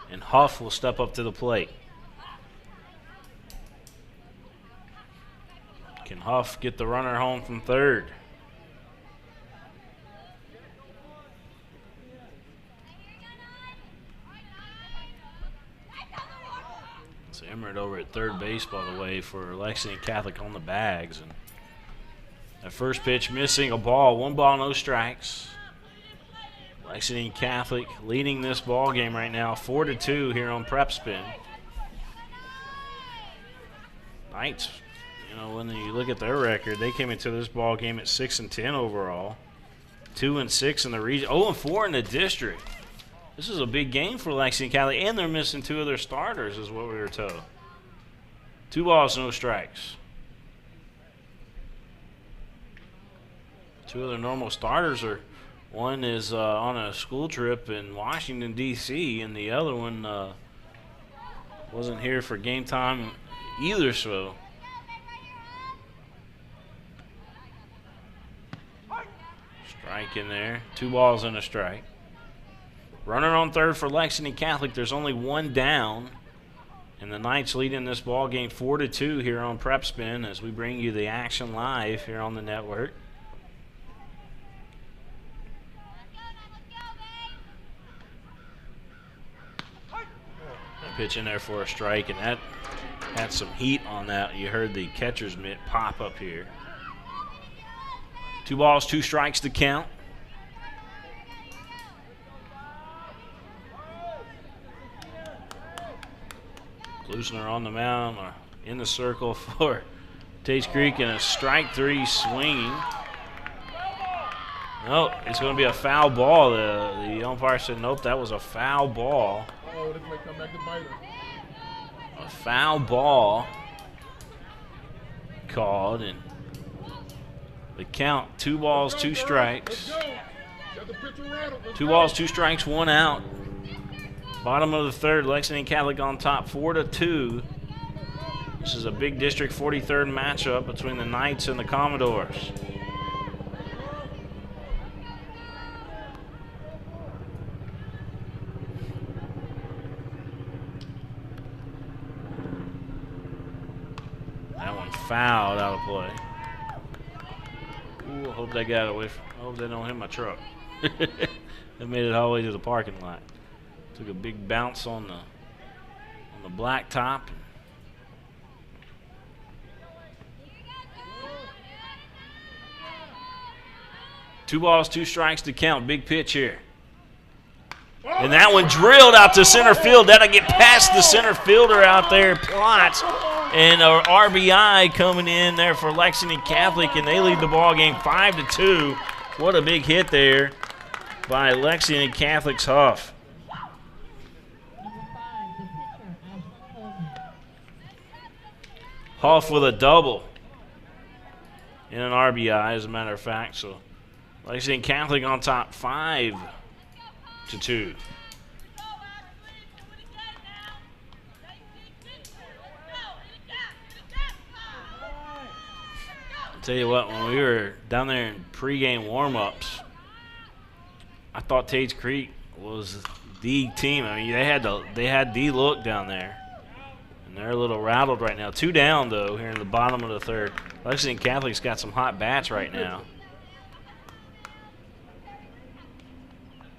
And Huff will step up to the plate. Can Huff get the runner home from third? So Emmert over at third base, by the way, for Lexington Catholic on the bags. And that first pitch missing a ball. 1 ball, no strikes. Lexington Catholic leading this ball game right now, 4-2 here on PrepSpin. Knights, you know, when you look at their record, they came into this ball game at 6-10 overall, 2-6 in the region, 0-4 in the district. This is a big game for Lexington Catholic, and they're missing 2 of their starters, is what we were told. 2 balls, no strikes. 2 of their normal starters are. One is on a school trip in Washington, D.C., and the other one wasn't here for game time either, so. Strike in there. 2 balls and a strike. Runner on third for Lexington Catholic. There's only 1 down, and the Knights leading this ball game 4-2 here on PrepSpin as we bring you the action live here on the network. Pitch in there for a strike, and that had some heat on that. You heard the catcher's mitt pop up here. 2 balls, 2 strikes to count. Klusner on the mound, or in the circle for Tates Creek, and a strike 3 swinging. Nope, it's going to be a foul ball. The umpire said, nope, that was a foul ball. Oh, this may come back to bite her. A foul ball called, and the count 2 balls, 2 strikes. 2 balls, 2 strikes, 1 out. Bottom of the third, Lexington Catholic on top, 4-2. This is a big District 43rd matchup between the Knights and the Commodores. That one fouled out of play. Ooh, I hope they got away. I hope they don't hit my truck. They made it all the way to the parking lot. Took a big bounce on the black top. 2 balls, 2 strikes to count. Big pitch here. And that one drilled out to center field. That'll get past the center fielder out there, Plotz. And an RBI coming in there for Lexington Catholic, and they lead the ball game 5-2. What a big hit there by Lexington Catholic's Huff. Huff with a double and an RBI, as a matter of fact. So Lexington Catholic on top 5-2. I'll tell you what, when we were down there in pregame warm-ups, I thought Tates Creek was the team. I mean, they had the look down there. They're a little rattled right now. 2 down, though, here in the bottom of the third. Lexington Catholic's got some hot bats right now.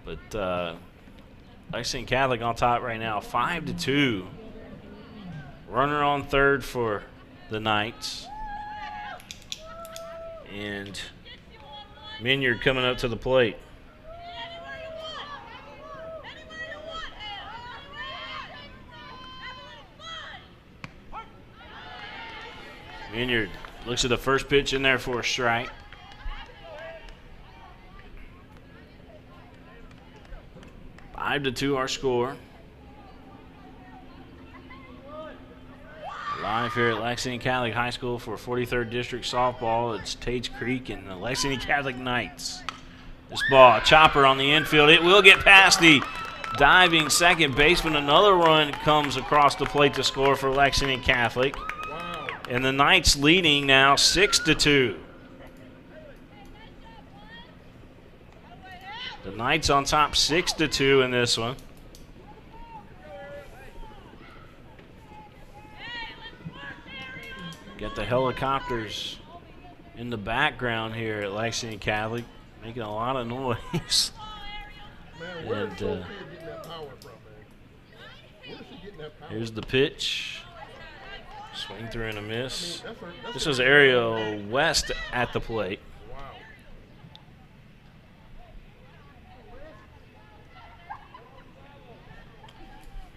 But Lexington Catholic on top right now, 5-2. Runner on third for the Knights. And Minyard coming up to the plate. Minyard looks at the first pitch in there for a strike. 5-2 our score. Live here at Lexington Catholic High School for 43rd District Softball. It's Tates Creek and the Lexington Catholic Knights. This ball, a chopper on the infield. It will get past the diving second baseman. Another run comes across the plate to score for Lexington Catholic. And the Knights leading now 6-2. The Knights on top 6-2 in this one. Got the helicopters in the background here at Lexington Catholic, making a lot of noise. And here's the pitch. Swing through and a miss. This is Ariel West at the plate.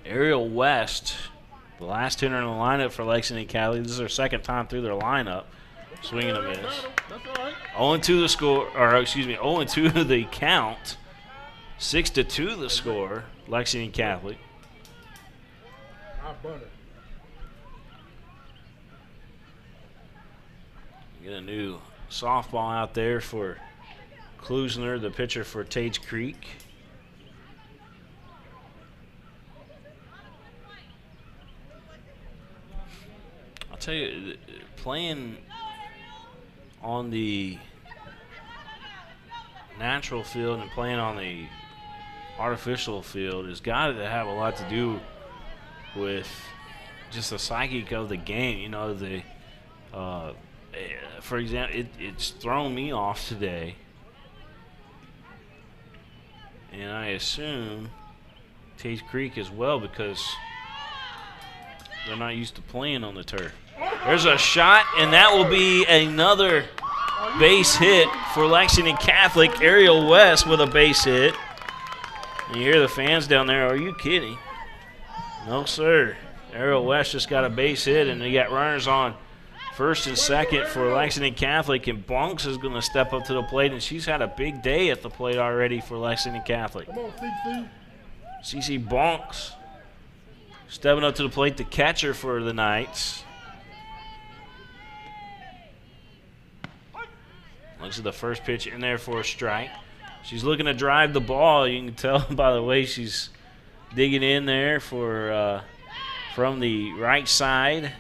Ariel West, the last hitter in the lineup for Lexington Catholic. This is their second time through their lineup. Swing and a miss. 0-2 the score, or excuse me, 0-2 the count. 6-2 the score, Lexington Catholic. Get a new softball out there for Klusner, the pitcher for Tates Creek. I'll tell you, playing on the natural field and playing on the artificial field has got to have a lot to do with just the psyche of the game. You know, for example, it's thrown me off today, and I assume Tates Creek as well, because They're not used to playing on the turf. There's a shot, and that will be another base hit for Lexington Catholic. Ariel West with a base hit. And you hear the fans down there, are you kidding? No, sir. Ariel West just got a base hit, and they got runners on first and second for Lexington Catholic, and Bonks is going to step up to the plate, and she's had a big day at the plate already for Lexington Catholic. Come on, CC Bonks stepping up to the plate, the catcher for the Knights. Looks at the first pitch in there for a strike. She's looking to drive the ball. You can tell by the way she's digging in there for from the right side.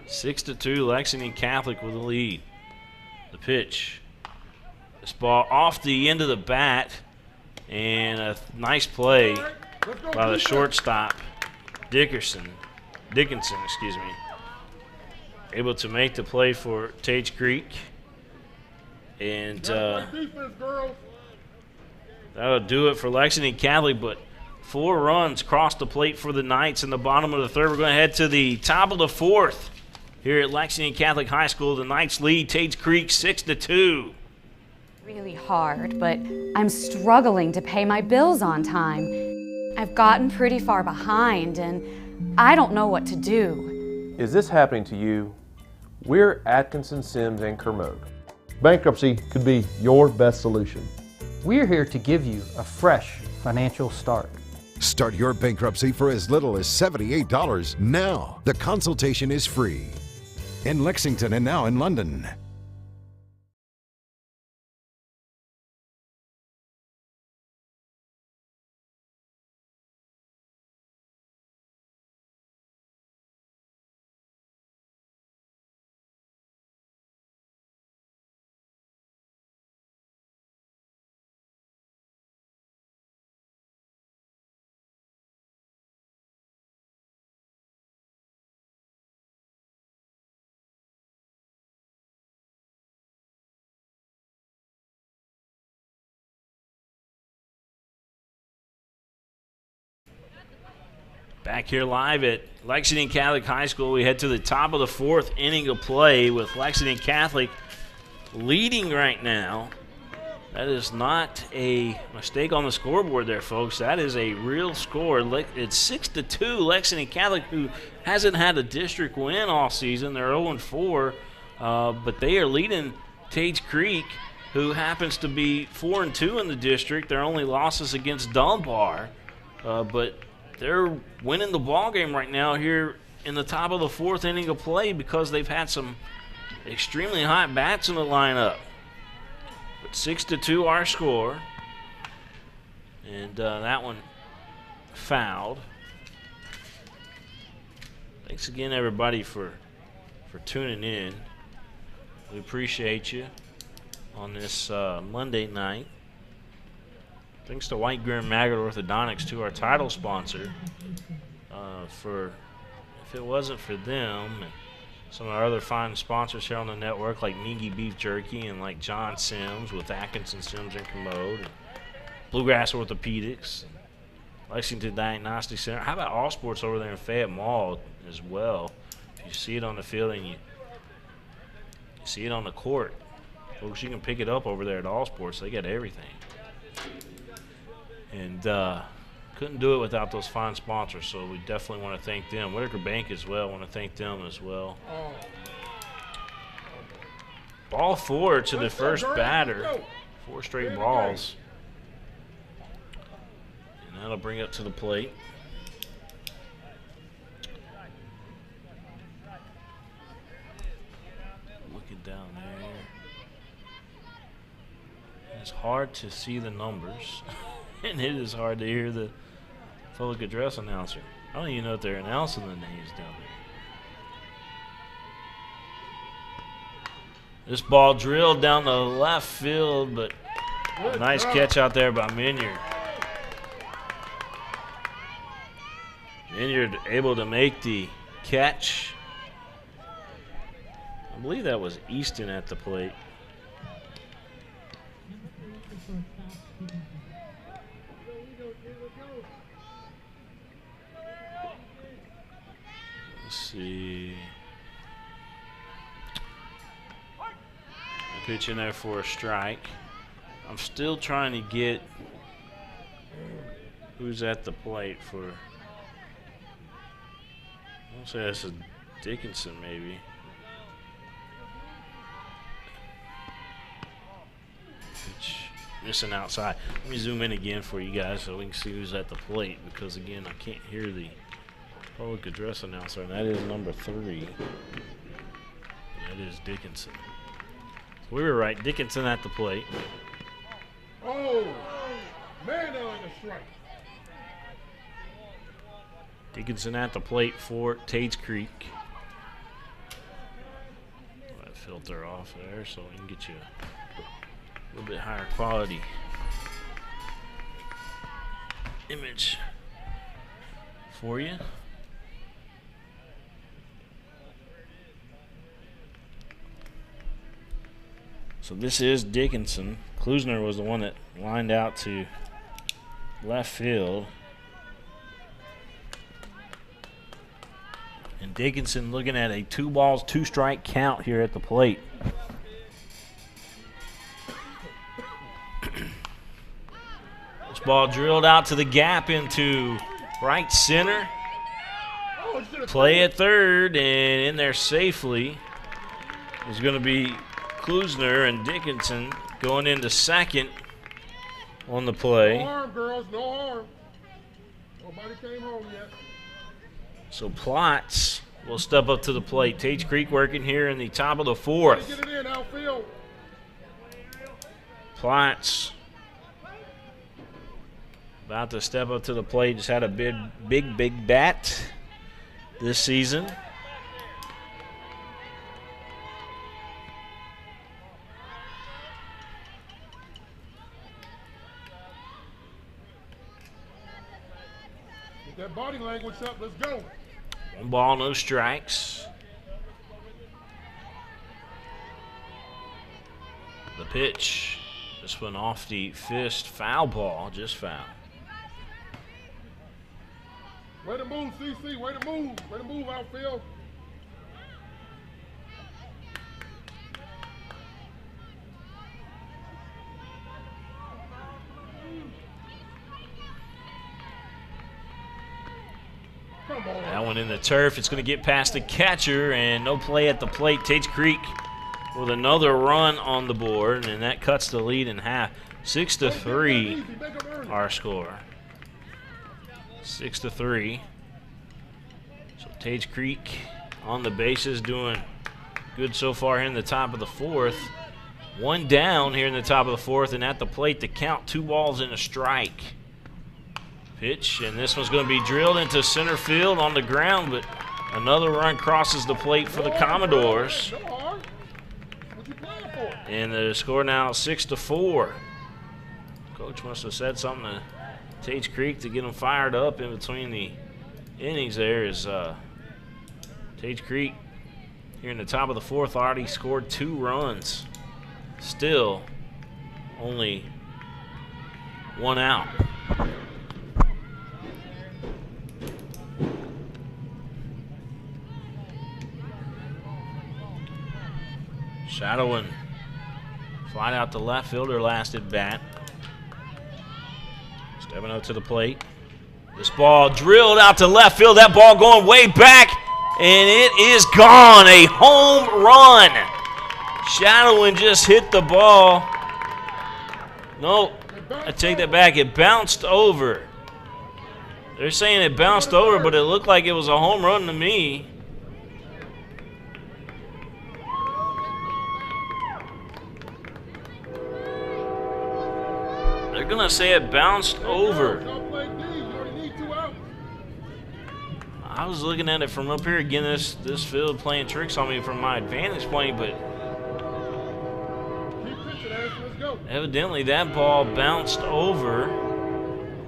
6-2, Lexington Catholic with the lead. The pitch. This ball off the end of the bat, and a nice play by the shortstop, Dickinson, excuse me. Able to make the play for Tates Creek. And that'll do it for Lexington Catholic, but 4 runs crossed the plate for the Knights in the bottom of the third. We're going to head to the top of the fourth here at Lexington Catholic High School. The Knights lead Tates Creek 6-2. Really hard, but I'm struggling to pay my bills on time. I've gotten pretty far behind, and I don't know what to do. Is this happening to you? We're Atkinson, Sims, and Kermode. Bankruptcy could be your best solution. We're here to give you a fresh financial start. Start your bankruptcy for as little as $78 now. The consultation is free. In Lexington and now in London. Back here live at Lexington Catholic High School, we head to the top of the fourth inning of play with Lexington Catholic leading right now. That is not a mistake on the scoreboard there, folks. That is a real score. It's 6-2. Lexington Catholic, who hasn't had a district win all season. They're 0-4, but they are leading Tates Creek, who happens to be 4-2 in the district. Their only losses against Dunbar, but they're winning the ball game right now here in the top of the fourth inning of play because they've had some extremely hot bats in the lineup. But 6-2 our score. And that one fouled. Thanks again, everybody, for tuning in. We appreciate you on this Monday night. Thanks to White Grim Maggot Orthodontics, to our title sponsor. If it wasn't for them and some of our other fine sponsors here on the network, like Mingua Beef Jerky and like John Sims with Atkinson, Sims, and Commode, and Bluegrass Orthopedics, Lexington Diagnostic Center. How about All Sports over there in Fayette Mall as well? If you see it on the field and you see it on the court, folks, you can pick it up over there at All Sports. They got everything. And couldn't do it without those fine sponsors, so we definitely want to thank them. Whitaker Bank as well, want to thank them as well. Ball 4 to the first batter. 4 straight balls. And that'll bring it to the plate. Looking down there. It's hard to see the numbers. And it is hard to hear the public address announcer. I don't even know if they're announcing the names down there. This ball drilled down the left field, but a nice catch out there by Minyard. Minyard able to make the catch. I believe that was Easton at the plate. Let's see. Pitch in there for a strike. I'm still trying to get who's at the plate for. I'll say that's a Dickinson maybe. Pitch missing outside. Let me zoom in again for you guys so we can see who's at the plate, because again I can't hear the public address announcer, and that is number 3. That is Dickinson. So we were right. Dickinson at the plate. Oh, man, that was a strike. Dickinson at the plate for Tates Creek. That filter off there so we can get you a little bit higher quality image for you. So this is Dickinson. Klusner was the one that lined out to left field. And Dickinson looking at a 2-balls, 2-strike count here at the plate. This ball drilled out to the gap into right center. Play at third, and in there safely is going to be Klusner, and Dickinson going into second on the play. No harm, girls, no harm. Nobody came home yet. So Plotz will step up to the plate. Tates Creek working here in the top of the 4th. Get it in, outfield. Plotz about to step up to the plate. Just had a big bat this season. Get that body language up. Let's go. 1 ball, no strikes. The pitch. This one off the fist. Foul ball. Just foul. Way to move, CC. Way to move. Way to move, outfield. That one in the turf. It's going to get past the catcher, and no play at the plate. Tates Creek with another run on the board, and that cuts the lead in half. 6-3 our score. 6-3. So Tates Creek on the bases, doing good so far here in the top of the 4th. 1 down here in the top of the 4th, and at the plate the count, 2 balls and a strike. Pitch, and this one's going to be drilled into center field on the ground, but another run crosses the plate for the Commodores. And the score now 6-4. Coach must have said something to Tates Creek to get them fired up in between the innings there. Is Tates Creek here in the top of the 4th already scored 2 runs. Still only 1 out. Shadowin flying out to left fielder last at bat. Stepping up to the plate. This ball drilled out to left field. That ball going way back, and it is gone. A home run. Shadowin just hit the ball. No, I take that back. It bounced over. They're saying it bounced over, but it looked like it was a home run to me. They're going to say it bounced over. I was looking at it from up here. Again, this field playing tricks on me from my advantage point, but evidently that ball bounced over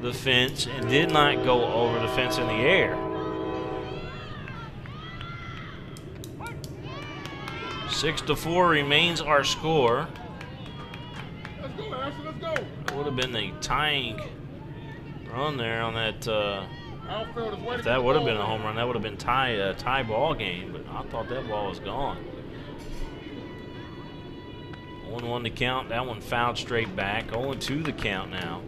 the fence and did not go over the fence in the air. 6-4 remains our score. Let's go. Would have been the tying run there on that Outfield is waiting. If that would have been a home run, that would have been tie ball game, but I thought that ball was gone. 1-1 to count. That one fouled straight back. 0-2 the count now.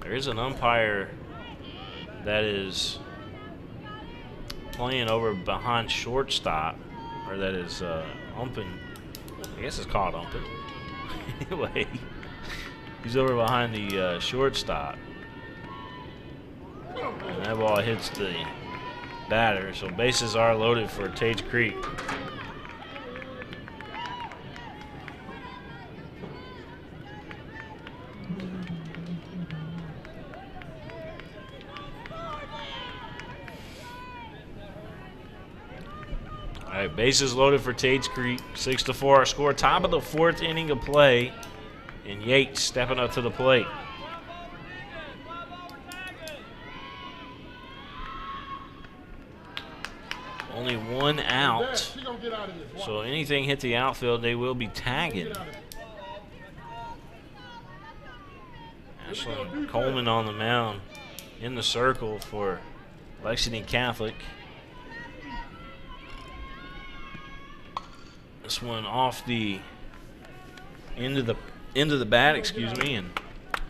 There is an umpire that is playing over behind shortstop, or that is umping. I guess it's called umping. Anyway, he's over behind the shortstop. And that ball hits the batter, so bases are loaded for Tates Creek. All right, bases loaded for Tates Creek. 6-4 our score. Top of the 4th inning of play, and Yates stepping up to the plate. Only 1 out, so anything hit the outfield, they will be tagging. Ashlyn Coleman on the mound in the circle for Lexington Catholic. This one off the end of the bat, excuse me, and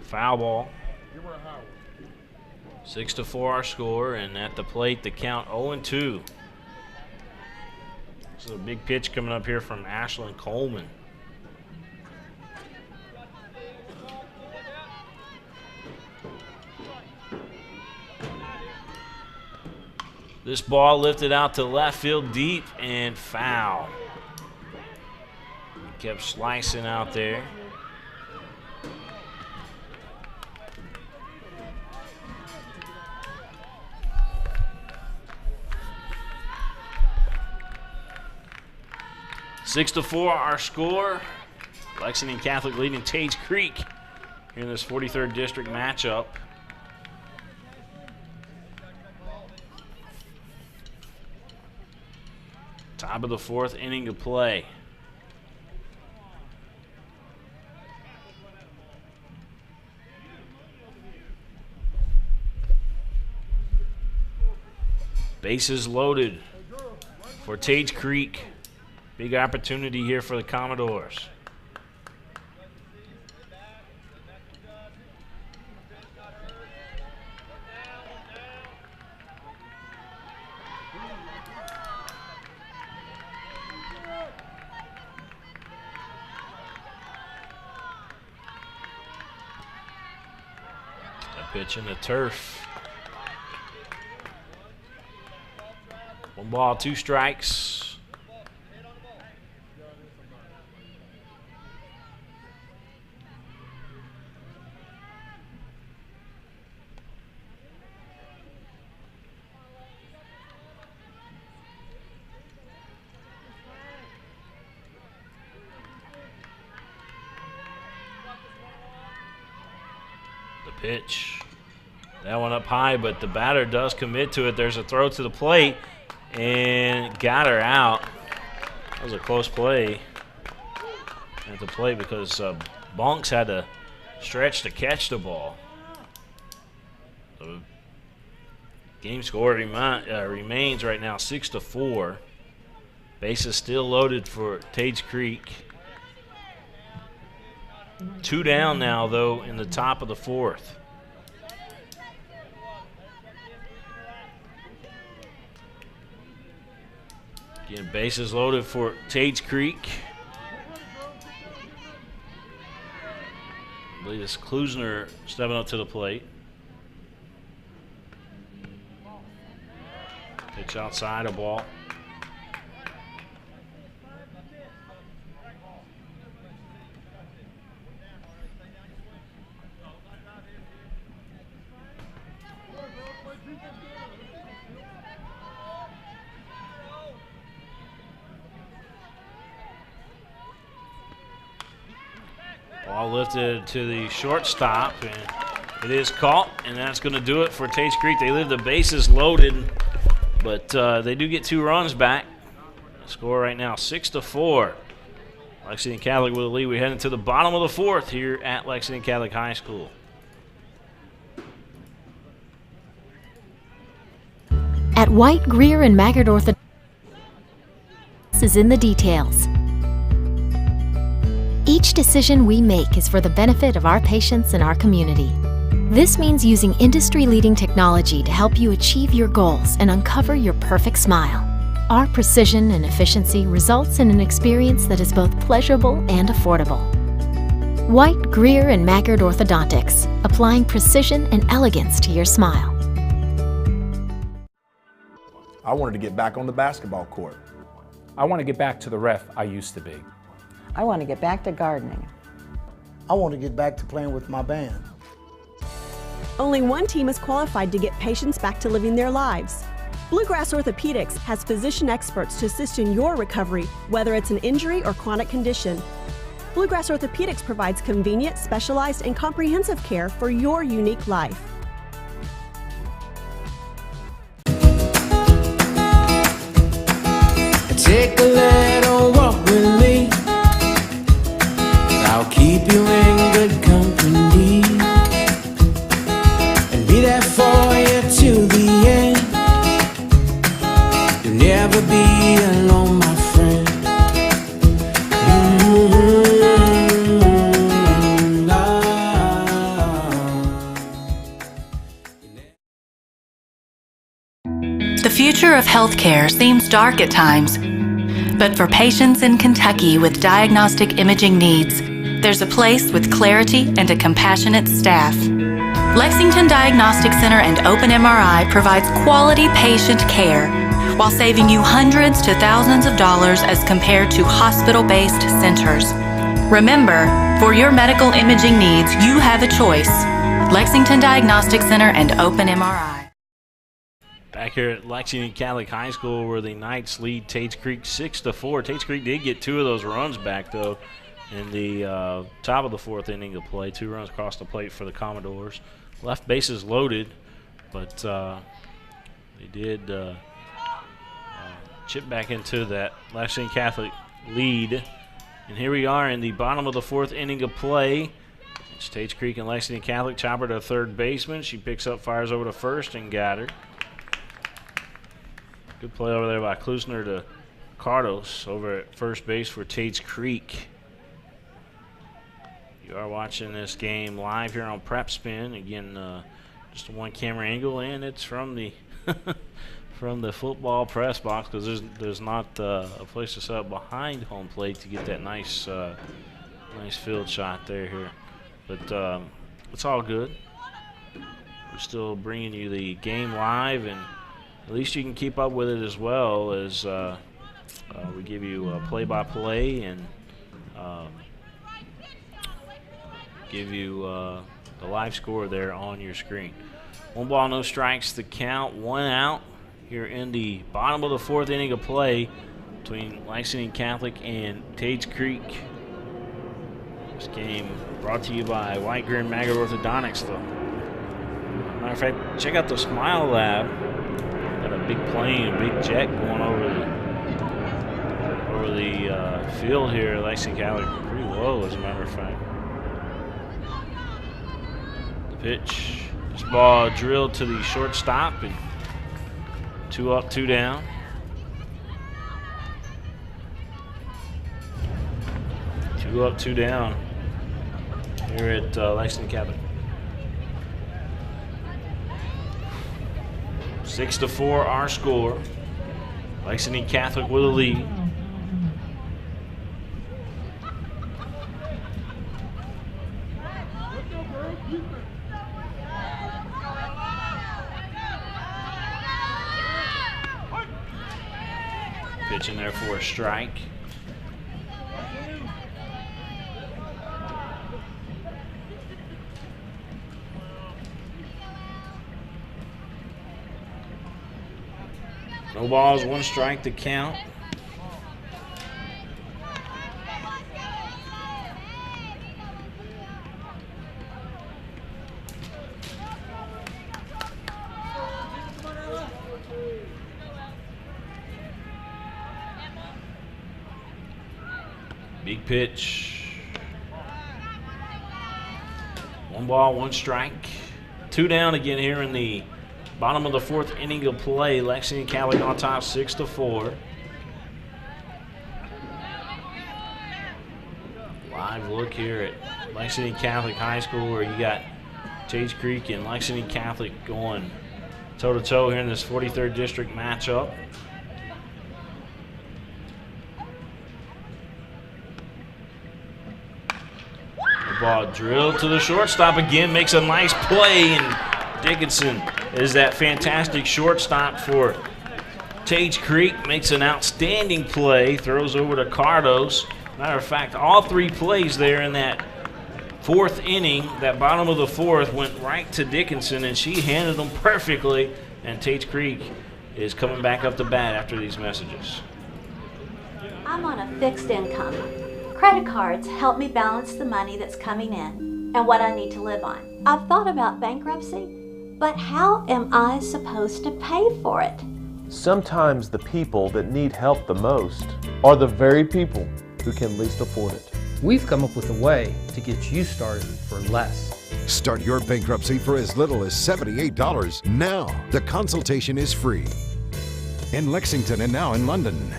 foul ball. 6-4 our score, and at the plate the count 0-2. This is a big pitch coming up here from Ashlyn Coleman. This ball lifted out to left field deep and foul. He kept slicing out there. Six to 4 our score. Lexington Catholic leading Tates Creek here in this 43rd district matchup. Top of the 4th inning to play. Bases loaded for Tates Creek. Big opportunity here for the Commodores. A pitch in the turf. 1 ball, 2 strikes. Pitch. That one up high, but the batter does commit to it. There's a throw to the plate and got her out. That was a close play at the plate because Bonks had to stretch to catch the ball. The game score remains right now 6-4. Bases still loaded for Tates Creek. 2 down now, though, in the top of the 4th. Again, bases loaded for Tates Creek. I believe it's Klusner stepping up to the plate. Pitch outside, a ball. Ball lifted to the shortstop, and it is caught, and that's going to do it for Tates Creek. They leave the bases loaded, but they do get 2 runs back. The score right now 6-4. Lexington Catholic with a lead. We head into the bottom of the fourth here at Lexington Catholic High School. At White, Greer, and Maggard Orthodontics is in the details. Each decision we make is for the benefit of our patients and our community. This means using industry-leading technology to help you achieve your goals and uncover your perfect smile. Our precision and efficiency results in an experience that is both pleasurable and affordable. White, Greer, and Maggard Orthodontics, applying precision and elegance to your smile. I wanted to get back on the basketball court. I want to get back to the ref I used to be. I want to get back to gardening. I want to get back to playing with my band. Only one team is qualified to get patients back to living their lives. Bluegrass Orthopedics has physician experts to assist in your recovery, whether it's an injury or chronic condition. Bluegrass Orthopedics provides convenient, specialized, and comprehensive care for your unique life. Take a little walk with me. I'll keep you in good company and be there for you to the end. You'll never be alone, my friend. The future of healthcare seems dark at times, but for patients in Kentucky with diagnostic imaging needs, there's a place with clarity and a compassionate staff. Lexington Diagnostic Center and Open MRI provides quality patient care while saving you hundreds to thousands of dollars as compared to hospital-based centers. Remember, for your medical imaging needs, you have a choice. Lexington Diagnostic Center and Open MRI. Back here at Lexington Catholic High School where the Knights lead Tates Creek 6-4. Tates Creek did get 2 of those runs back, though, in the top of the fourth inning of play. 2 runs across the plate for the Commodores. Left bases loaded, but they did chip back into that Lexington Catholic lead. And here we are in the bottom of the fourth inning of play. It's Tates Creek and Lexington Catholic. Chopper to third baseman. She picks up, fires over to first, and got her. Good play over there by Klusner to Cardos over at first base for Tates Creek. You are watching this game live here on PrepSpin. Again, just a one camera angle, and it's from the from the football press box because there's not a place to set up behind home plate to get that nice nice field shot there here. But it's all good. We're still bringing you the game live, and at least you can keep up with it as well as we give you play-by-play and give you the live score there on your screen. 1 ball, no strikes, the count, 1 out here in the bottom of the fourth inning of play between Lexington Catholic and Tates Creek. This game brought to you by White, Greer, and Maggard Orthodontics, though. Matter of fact, check out the Smile Lab. Got a big plane, a big jet going over the field here at Lexington Catholic. Pretty low, as a matter of fact. The pitch. This ball drilled to the shortstop, and 2 up, 2 down. Two up, 2 down here at Lexington Catholic. 6-4 our score. Lexington Catholic with a lead. Pitch in there for a strike. No balls, 1 strike to count. Big pitch. 1 ball, 1 strike. 2 down again here in the bottom of the 4th inning of play. Lexington Catholic on top 6-4. Live look here at Lexington Catholic High School, where you got Tates Creek and Lexington Catholic going toe-to-toe here in this 43rd District matchup. The ball drilled to the shortstop again, makes a nice play, and Dickinson is that fantastic shortstop for Tates Creek, makes an outstanding play, throws over to Cardos. Matter of fact, all 3 plays there in that 4th inning, that bottom of the 4th, went right to Dickinson, and she handled them perfectly. And Tates Creek is coming back up to bat after these messages. I'm on a fixed income. Credit cards help me balance the money that's coming in and what I need to live on. I've thought about bankruptcy, but how am I supposed to pay for it? Sometimes the people that need help the most are the very people who can least afford it. We've come up with a way to get you started for less. Start your bankruptcy for as little as $78 now. The consultation is free. In Lexington and now in London.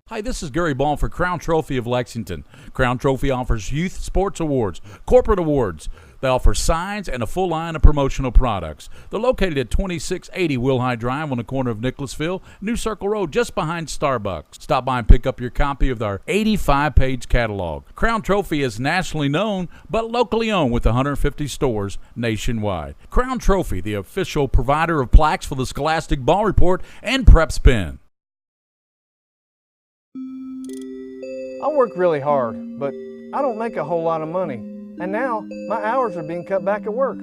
Hi, this is Gary Ball for Crown Trophy of Lexington. Crown Trophy offers youth sports awards, corporate awards. They offer signs and a full line of promotional products. They're located at 2680 Wilhite Drive on the corner of Nicholasville, New Circle Road, just behind Starbucks. Stop by and pick up your copy of our 85-page catalog. Crown Trophy is nationally known, but locally owned with 150 stores nationwide. Crown Trophy, the official provider of plaques for the Scholastic Ball Report and PrepSpin. I work really hard, but I don't make a whole lot of money. And now, my hours are being cut back at work.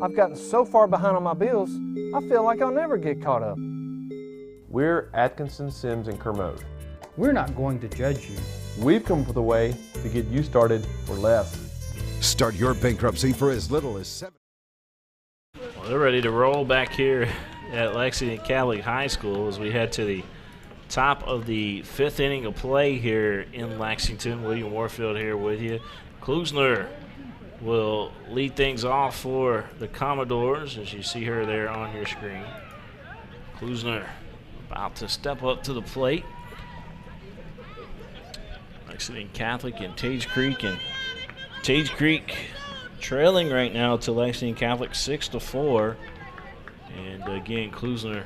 I've gotten so far behind on my bills, I feel like I'll never get caught up. We're Atkinson, Sims, and Kermode. We're not going to judge you. We've come up with a way to get you started for less. Start your bankruptcy for as little as $7. Well, they're ready to roll back here at Lexington Catholic High School as we head to the top of the 5th inning of play here in Lexington. William Warfield here with you. Klusner will lead things off for the Commodores, as you see her there on your screen. Klusner about to step up to the plate. Lexington Catholic and Tates Creek, and Tates Creek trailing right now to Lexington Catholic 6-4. And again, Klusner,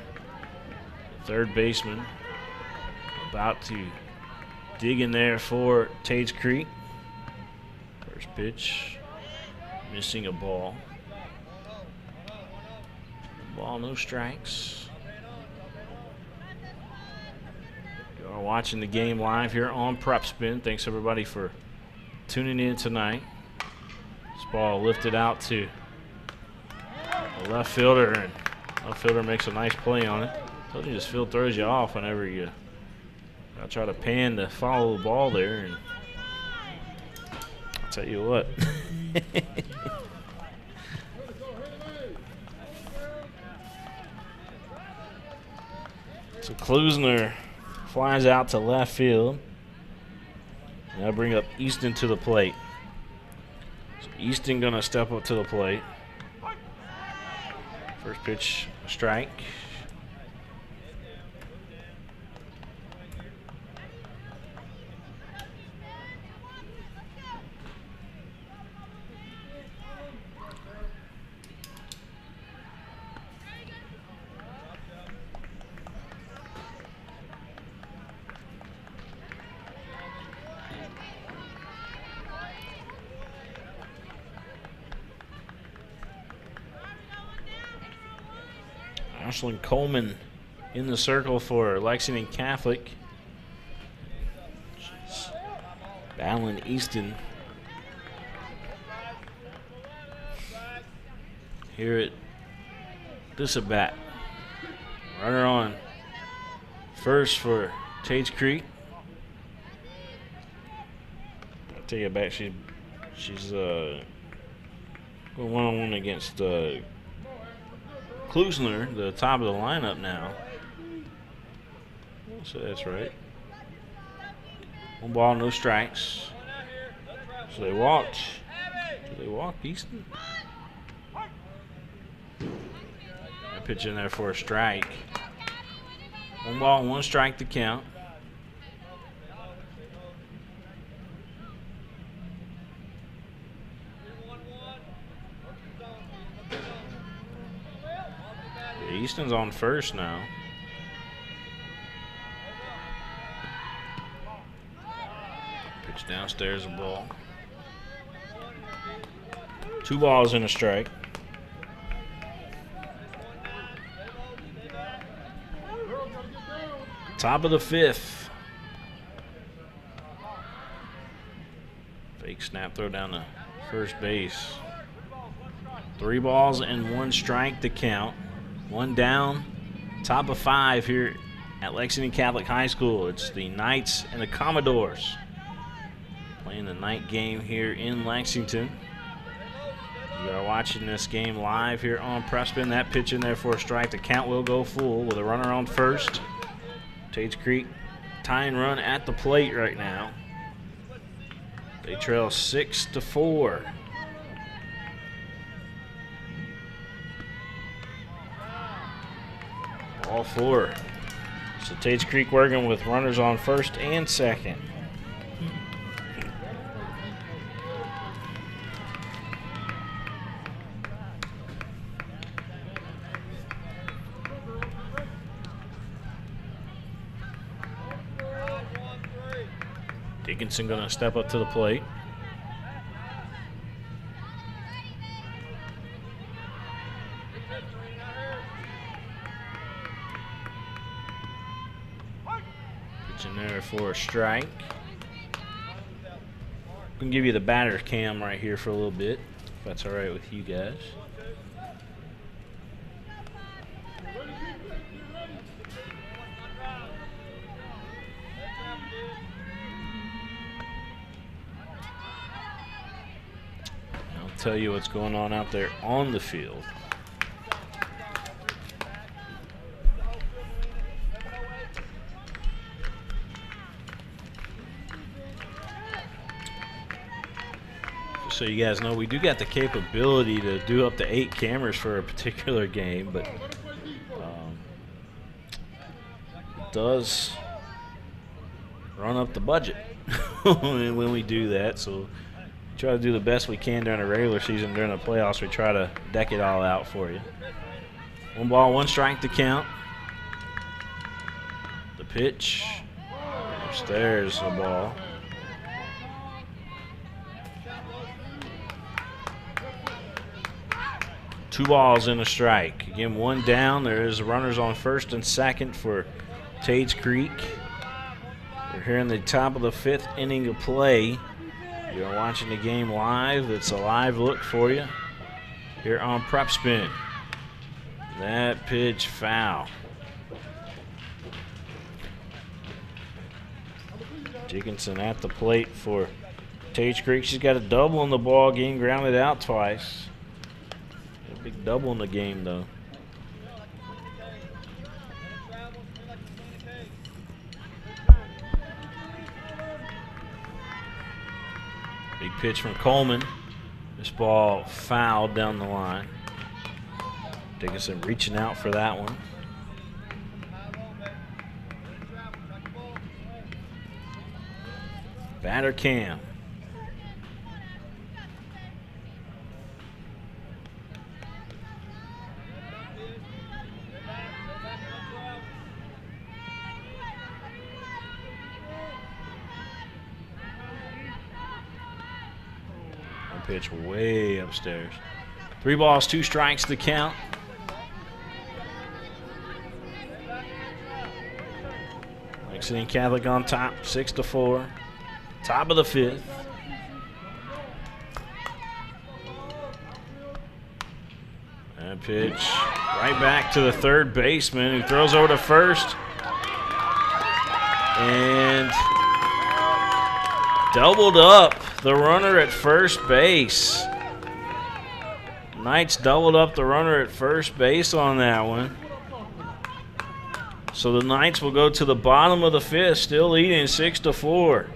third baseman, about to dig in there for Tates Creek. First pitch, missing a ball. Ball, no strikes. You are watching the game live here on PrepSpin. Thanks everybody for tuning in tonight. This ball lifted out to the left fielder, and left fielder makes a nice play on it. Told you this field throws you off whenever you try to pan to follow the ball there, and I'll tell you what. So Klusner flies out to left field. Now bring up Easton to the plate. So Easton gonna step up to the plate. First pitch, a strike. Ashlyn Coleman in the circle for Lexington Catholic. She's battling Easton. Here at this at bat. Runner on first for Tates Creek. I'll take it back. She's going one-on-one against Klusner, the top of the lineup now. So that's right. 1 ball, no strikes. So they walked. Do they walk Easton? I pitch in there for a strike. 1 ball, 1 strike to count. Easton's on first now. Pitch downstairs, a ball. 2 balls and a strike. Top of the 5th. Fake snap throw down to first base. 3 balls and 1 strike to count. 1 down. Top of 5 here at Lexington Catholic High School. It's the Knights and the Commodores playing the night game here in Lexington. You are watching this game live here on PrepSpin. That pitch in there for a strike. The count will go full with a runner on first. Tates Creek tying run at the plate right now. They trail 6-4. Ball 4. So Tates Creek working with runners on first and second. Dickinson going to step up to the plate. Pitch in there for a strike. I'm going to give you the batter cam right here for a little bit, if that's all right with you guys. Tell you what's going on out there on the field. Just so you guys know, we do got the capability to do up to 8 cameras for a particular game, but it does run up the budget when we do that. So try to do the best we can during the regular season. During the playoffs, we try to deck it all out for you. 1 ball, 1 strike to count. The pitch. Upstairs, a ball. Two balls and a strike. Again, 1 down. There is runners on first and second for Tates Creek. We're here in the top of the 5th inning of play. You're watching the game live. It's a live look for you here on PrepSpin. That pitch foul. Dickinson at the plate for Tates Creek. She's got a double in the ball game, grounded out twice. A big double in the game, though. Big pitch from Coleman. This ball fouled down the line. Dickinson reaching out for that one. Batter cam. Pitch way upstairs. 3 balls, 2 strikes to count. Lexington Catholic on top, 6-4. Top of the 5th. That pitch right back to the third baseman, who throws over to first. And doubled up the runner at first base. Knights doubled up the runner at first base on that one. So the Knights will go to the bottom of the 5th, still leading 6-4.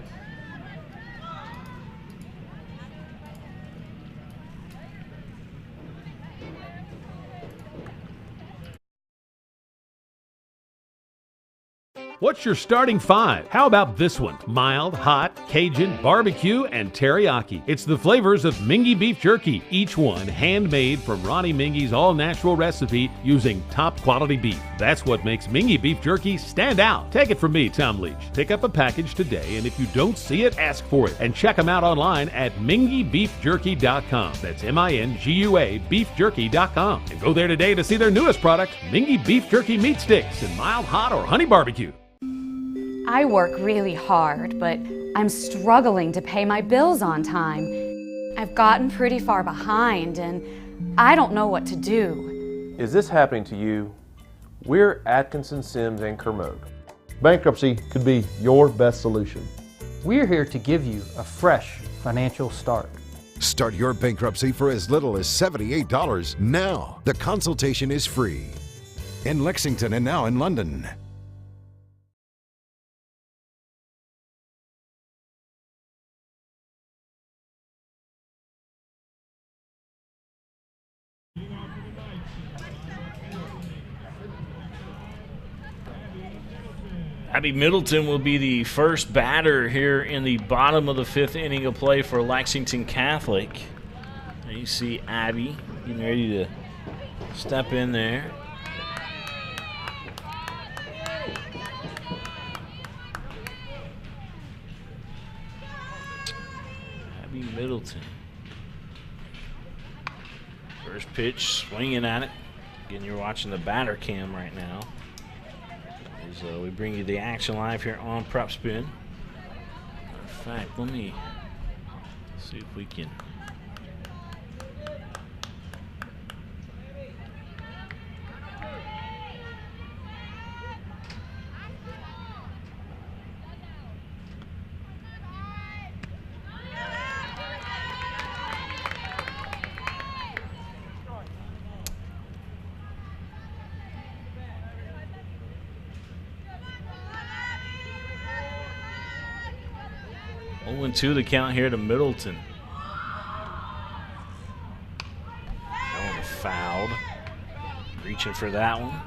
What's your starting five? How about this one? Mild, hot, Cajun, barbecue, and teriyaki. It's the flavors of Mingua beef jerky, each one handmade from Ronnie Mingy's all-natural recipe using top-quality beef. That's what makes Mingua beef jerky stand out. Take it from me, Tom Leach. Pick up a package today, and if you don't see it, ask for it. And check them out online at minguabeefjerky.com. That's M-I-N-G-U-A beefjerky.com. And go there today to see their newest product, Mingua beef jerky meat sticks in mild, hot, or honey barbecue. I work really hard, but I'm struggling to pay my bills on time. I've gotten pretty far behind, and I don't know what to do. Is this happening to you? We're Atkinson, Sims, and Kermode. Bankruptcy could be your best solution. We're here to give you a fresh financial start. Start your bankruptcy for as little as $78 now. The consultation is free. In Lexington and now in London. Abby Middleton will be the first batter here in the bottom of the 5th inning of play for Lexington Catholic. And you see Abby getting ready to step in there. Abby Middleton. First pitch, swinging at it. Again, you're watching the batter cam right now. As we bring you the action live here on PrepSpin. In fact, let me see if we can. Two the count here to Middleton. That one was fouled. Reaching for that one.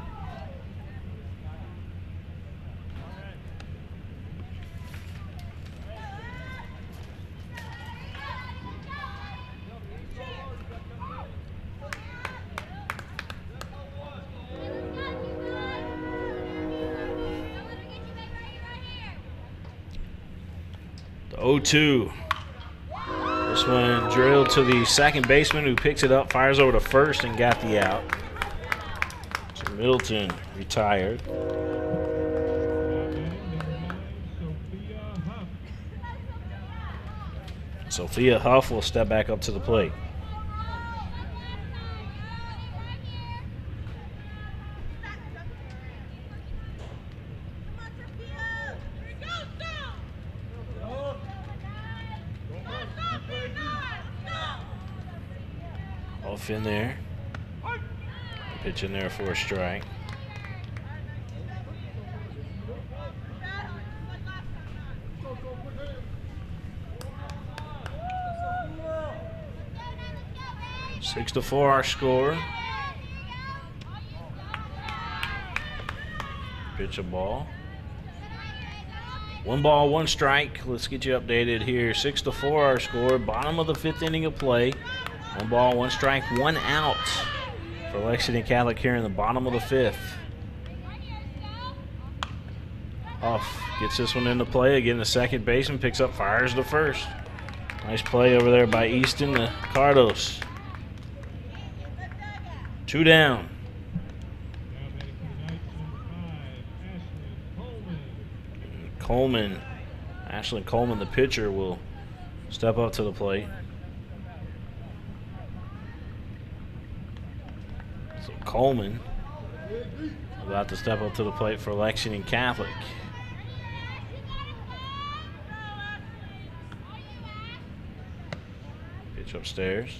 The 0-2. This one drilled to the second baseman who picks it up, fires over to first, and got the out. So Middleton retired. Sophia Huff will step back up to the plate. Off in there. Pitch in there for a strike. Six to 4 our score. Pitch a ball. 1 ball, 1 strike. Let's get you updated here. 6 to 4 our score. Bottom of the 5th inning of play. 1 ball, 1 strike, 1 out for Lexington Catholic here in the bottom of the 5th. Huff gets this one into play. Again, the second baseman picks up, fires to first. Nice play over there by Easton to Cardos. 2 down. Coleman, Ashlyn Coleman, the pitcher, will step up to the plate. So Coleman about to step up to the plate for Lexington Catholic. Pitch upstairs.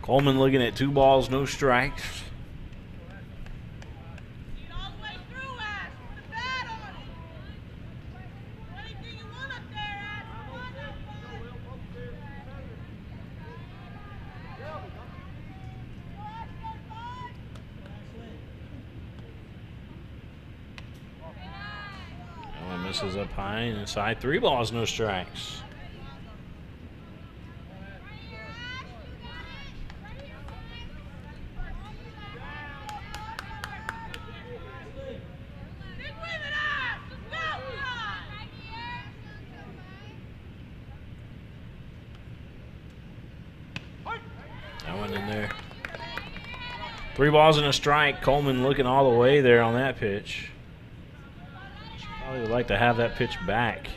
Coleman looking at 2 balls, no strikes. Misses up high and inside. 3 balls, no strikes. That one in there. 3 balls and a strike. Coleman looking all the way there on that pitch. Probably would like to have that pitch back.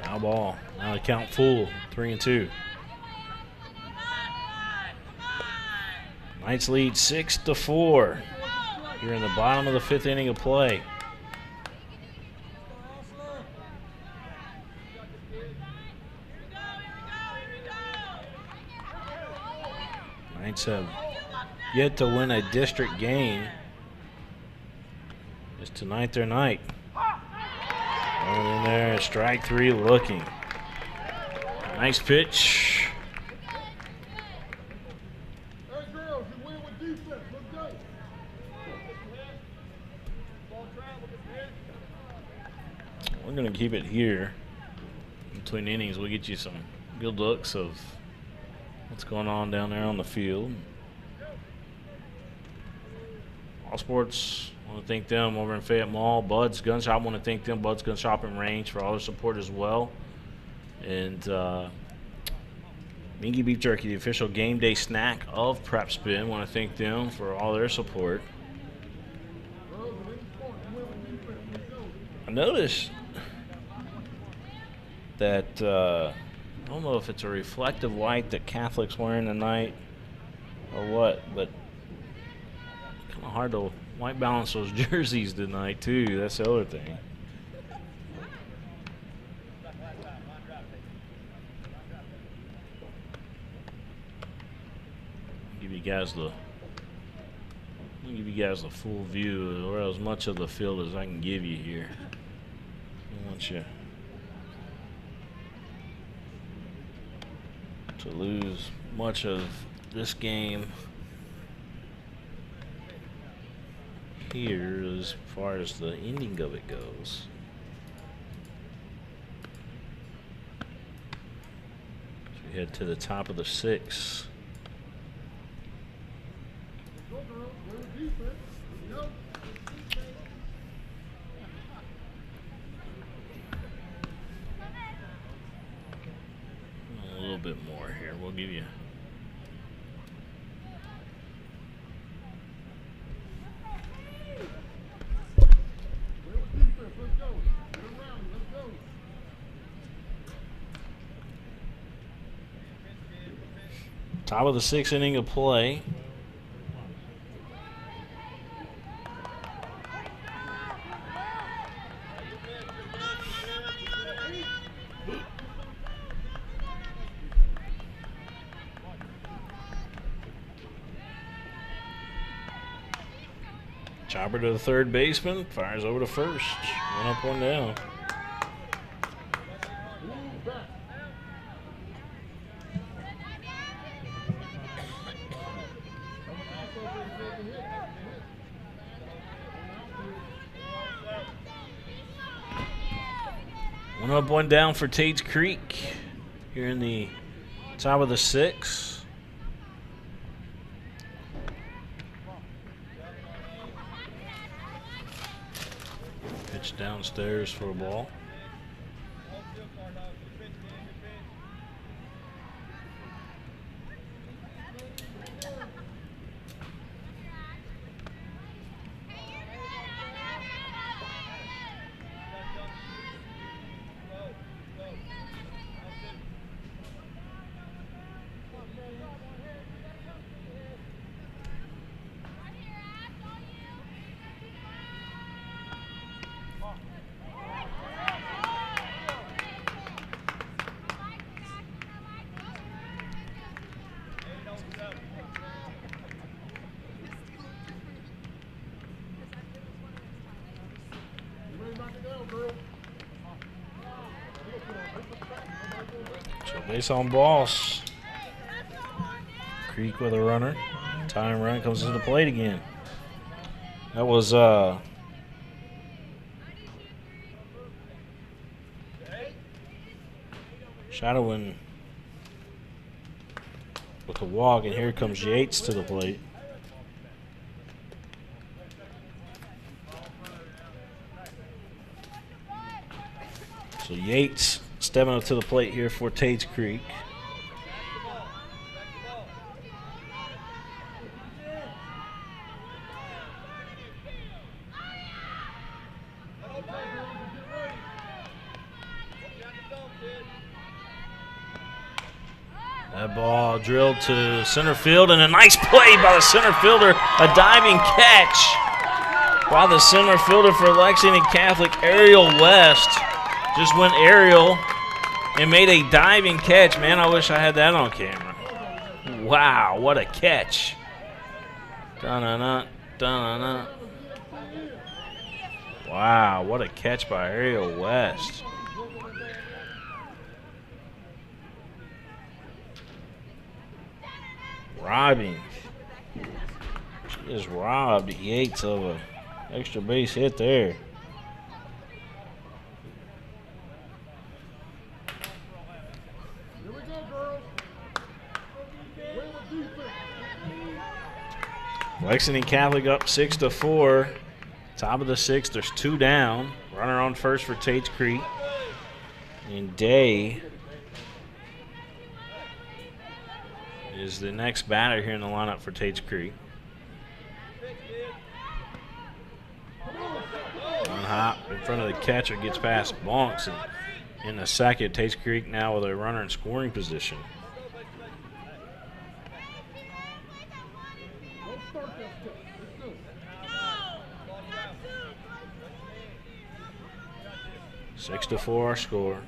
Foul ball. Now the count full. 3-2. Knights lead 6-4. Here in the bottom of the 5th inning of play. Knights have yet to win a district game. Is tonight their night? Going in there, strike 3 looking. Nice pitch. We're going to keep it here. Between innings, we'll get you some good looks of what's going on down there on the field. All Sports, I want to thank them over in Fayette Mall. Bud's Gun Shop, I want to thank them, Bud's Gun Shop and Range, for all their support as well. And Mingua Beef Jerky, the official game day snack of PrepSpin, I want to thank them for all their support. I noticed that I don't know if it's a reflective white that Catholic's wearing tonight or what, but kind of hard to white balance those jerseys tonight too. That's the other thing. Give you guys the full view, or as much of the field as I can give you here. I want you to lose much of this game here as far as the ending of it goes. So we head to the top of the 6th. A little bit more here. We'll give you. Top of the 6th inning of play. Chopper to the third baseman, fires over to first. 1 up, 1 down. One up, 1 down for Tates Creek here in the top of the 6th. Pitch downstairs for a ball. So base on balls. Creek with a runner. Time run comes to the plate again. That was Shadowin with a walk, and here comes Yates to the plate. So Yates stepping up to the plate here for Tates Creek. That ball drilled to center field, and a nice play by the center fielder. A diving catch by the center fielder for Lexington Catholic, Ariel West. Just went aerial and made a diving catch. Man, I wish I had that on camera. Wow, what a catch. Da-na-na, da-na-na. Wow, what a catch by Ariel West. Robbing. She just robbed Yates of an extra base hit there. Lexington Catholic up 6-4. Top of the sixth, there's 2 down. Runner on first for Tates Creek. And Day is the next batter here in the lineup for Tates Creek. On hop in front of the catcher, gets past Bonks, and in the second, Tates Creek now with a runner in scoring position. Six to 4 our score.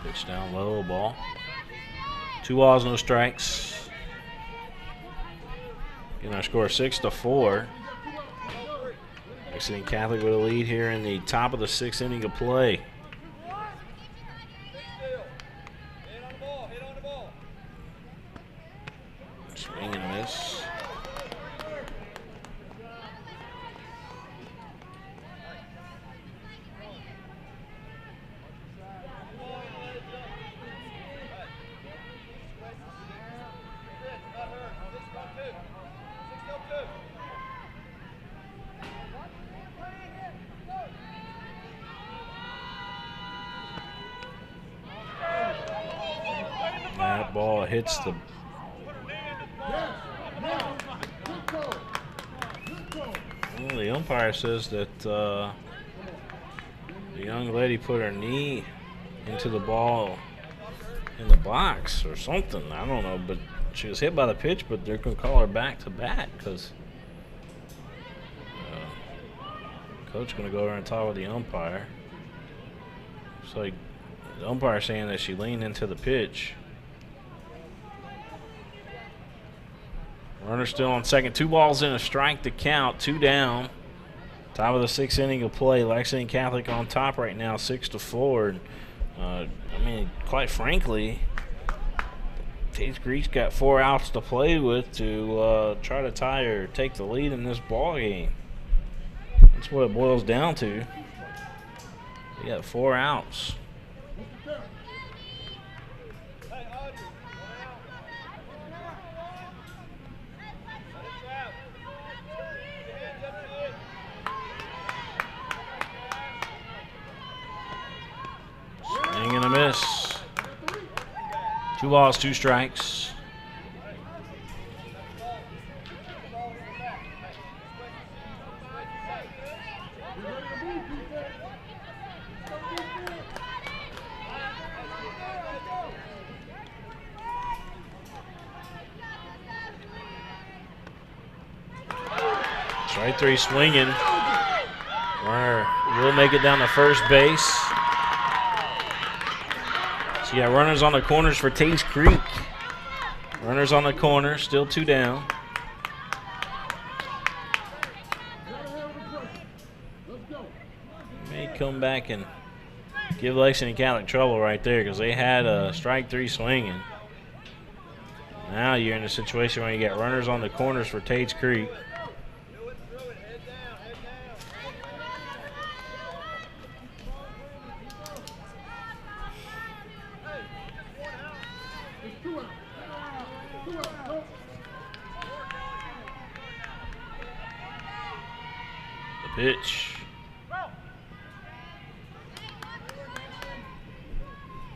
Pitch down low, ball. 2 balls, no strikes. Getting our score 6-4. Lexington Catholic with a lead here in the top of the 6th inning of play. Swing and miss. That ball hits the well, the umpire says that the young lady put her knee into the ball in the box or something. I don't know, but she was hit by the pitch, but they're going to call her back to bat because coach going to go over and talk with the umpire. It's like the umpire saying that she leaned into the pitch. Runner still on second. 2 balls in a strike to count. 2 down. Top of the 6th inning of play. Lexington Catholic on top right now, 6-4. I mean, quite frankly, Tates Creek's got 4 outs to play with to try to tie or take the lead in this ball game. That's what it boils down to. They got 4 outs. Swing and a miss. 2 balls, 2 strikes. Strike 3 swinging. Runner will make it down to first base. So you got runners on the corners for Tates Creek. Runners on the corner, still 2 down. May come back and give Lexington Catholic trouble right there because they had a strike 3 swinging. Now you're in a situation where you got runners on the corners for Tates Creek. The pitch.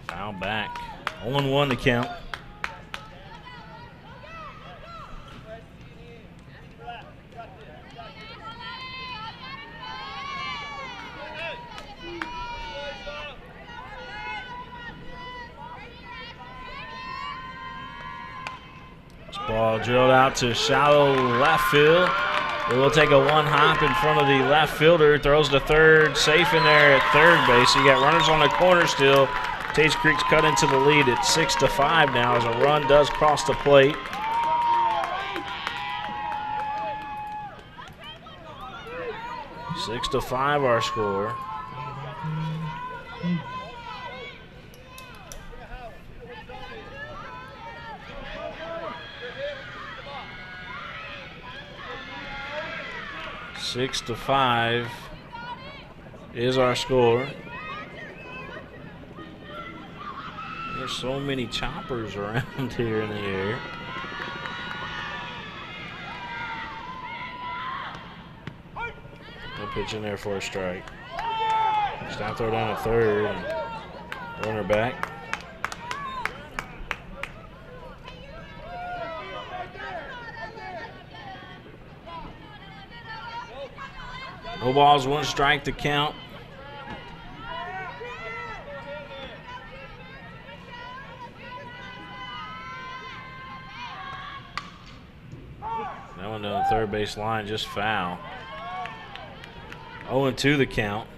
Foul back. 0-1 to count. This ball drilled out to shallow left field. It will take a 1 hop in front of the left fielder. Throws to third, safe in there at third base. You got runners on the corner still. Tates Creek's cut into the lead at 6-5 now as a run does cross the plate. Six to 5 our score. Six to 5 is our score. There's so many choppers around here in the air. No pitch in there for a strike. Stop throw down at third and runner back. No balls, 1 strike to count. That one down the third base line, just foul. 0-2 the count.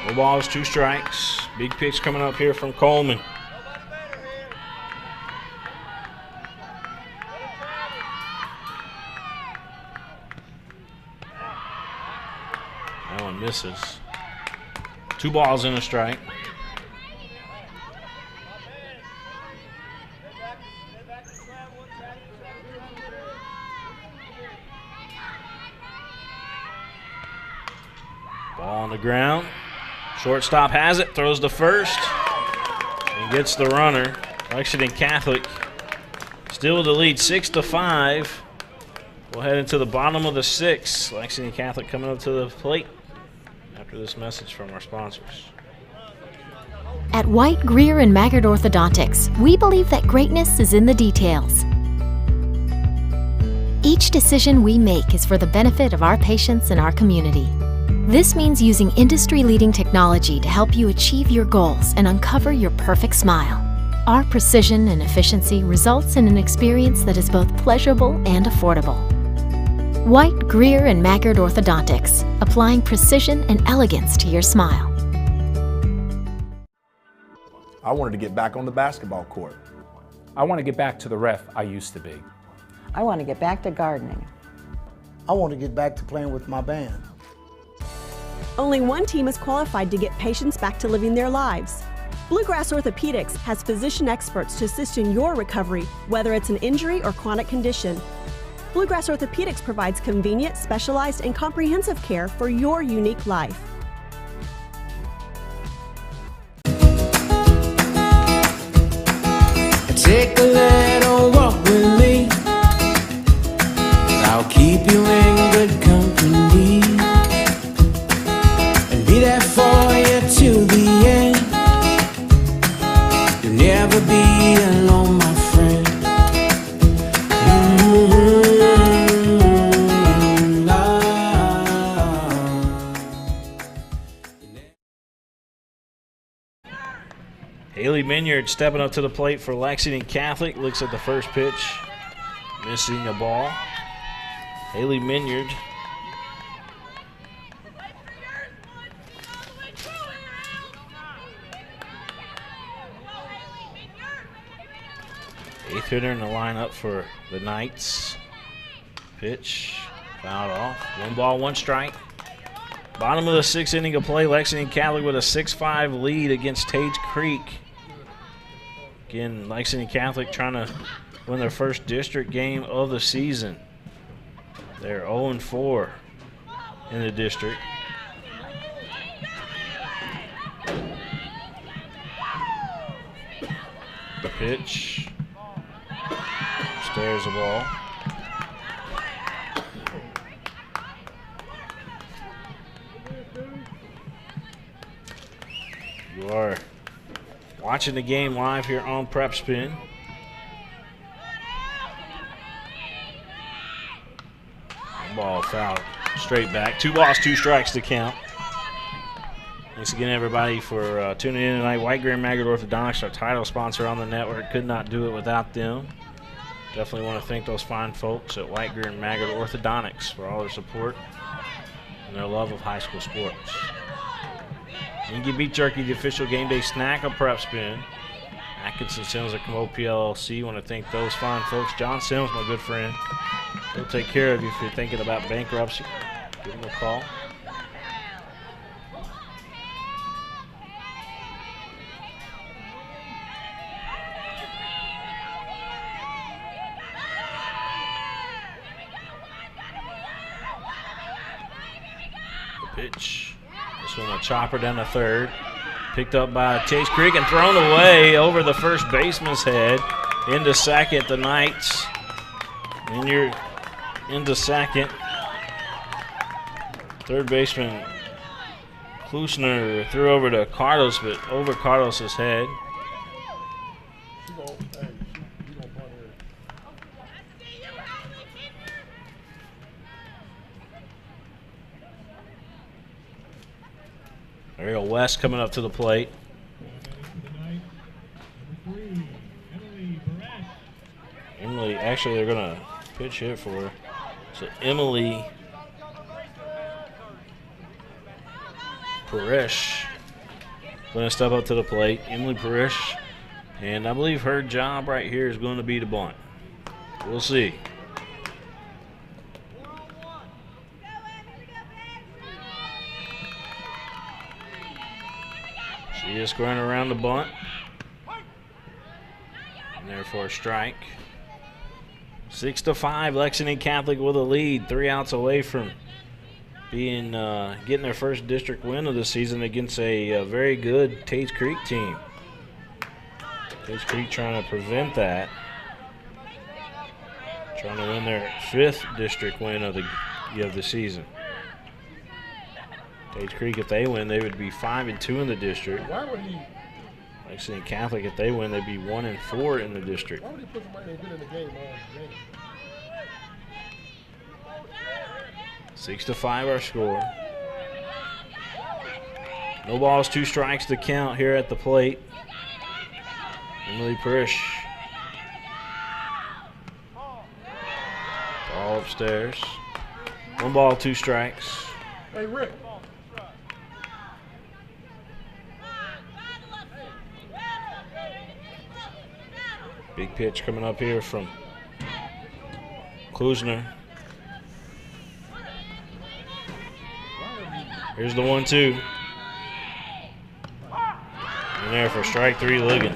No balls, 2 strikes. Big pitch coming up here from Coleman. That one misses. 2 balls and a strike. Ball on the ground. Shortstop has it, throws to first, and gets the runner. Lexington Catholic still with the lead, 6-5. We'll head into the bottom of the 6th. Lexington Catholic coming up to the plate after this message from our sponsors. At White, Greer, and Maggard Orthodontics, we believe that greatness is in the details. Each decision we make is for the benefit of our patients and our community. This means using industry-leading technology to help you achieve your goals and uncover your perfect smile. Our precision and efficiency results in an experience that is both pleasurable and affordable. White, Greer, and Maggard Orthodontics, applying precision and elegance to your smile. I wanted to get back on the basketball court. I want to get back to the ref I used to be. I want to get back to gardening. I want to get back to playing with my band. Only one team is qualified to get patients back to living their lives. Bluegrass Orthopedics has physician experts to assist in your recovery, whether it's an injury or chronic condition. Bluegrass Orthopedics provides convenient, specialized, and comprehensive care for your unique life. Take a little walk with me. I'll keep you in good company and be there for you to the end. You'll never be alone, my friend. Haley Minyard stepping up to the plate for Lexington Catholic. Looks at the first pitch, missing a ball. Haley Minyard. Eighth hitter in the lineup for the Knights. Pitch, fouled off. 1 ball, 1 strike. Bottom of the 6th inning of play, Lexington Catholic with a 6-5 lead against Tates Creek. Again, Lexington Catholic trying to win their first district game of the season. They're 0-4 in the district. Pitch. Upstairs the ball. You are watching the game live here on PrepSpin. Ball fouled straight back. 2 balls, 2 strikes to count. Thanks again, everybody, for tuning in tonight. White Grand Maggard Orthodontics, our title sponsor on the network. Could not do it without them. Definitely want to thank those fine folks at White Grand Maggard Orthodontics for all their support and their love of high school sports. Mingua Beef Jerky, the official game day snack of PrepSpin. Atkinson Sims at Comoe PLLC. Want to thank those fine folks. John Sims, my good friend. He'll take care of you if you're thinking about bankruptcy. Give him a call. The pitch. This one a chopper down to third. Picked up by Tates Creek and thrown away over the first baseman's head. Into second, the Knights. And you're into second. Third baseman Klusner threw over to Carlos, but over Carlos's head. Ariel West coming up to the plate. Emily, actually, they're going to pitch hit for her. So Emily Parrish going to step up to the plate. Emily Parrish, and I believe her job right here is going to be to bunt. We'll see. She is squaring around the bunt. And therefore a strike. 6-5, Lexington Catholic with a lead. 3 outs away from being getting their first district win of the season against a very good Tates Creek team. Tates Creek trying to prevent that. Trying to win their 5th district win of the season. Tates Creek, if they win, they would be 5-2 in the district. Why would he? Lexington Catholic, if they win, they'd be 1-4 in the district. Why would he put somebody that good in the game on the game? 6-5 our score. No balls, 2 strikes to count here at the plate. Emily Parrish. Ball upstairs. 1 ball, 2 strikes. Hey, Rick. Big pitch coming up here from Klusner. Here's the 1-2. In there for strike 3, Ligon.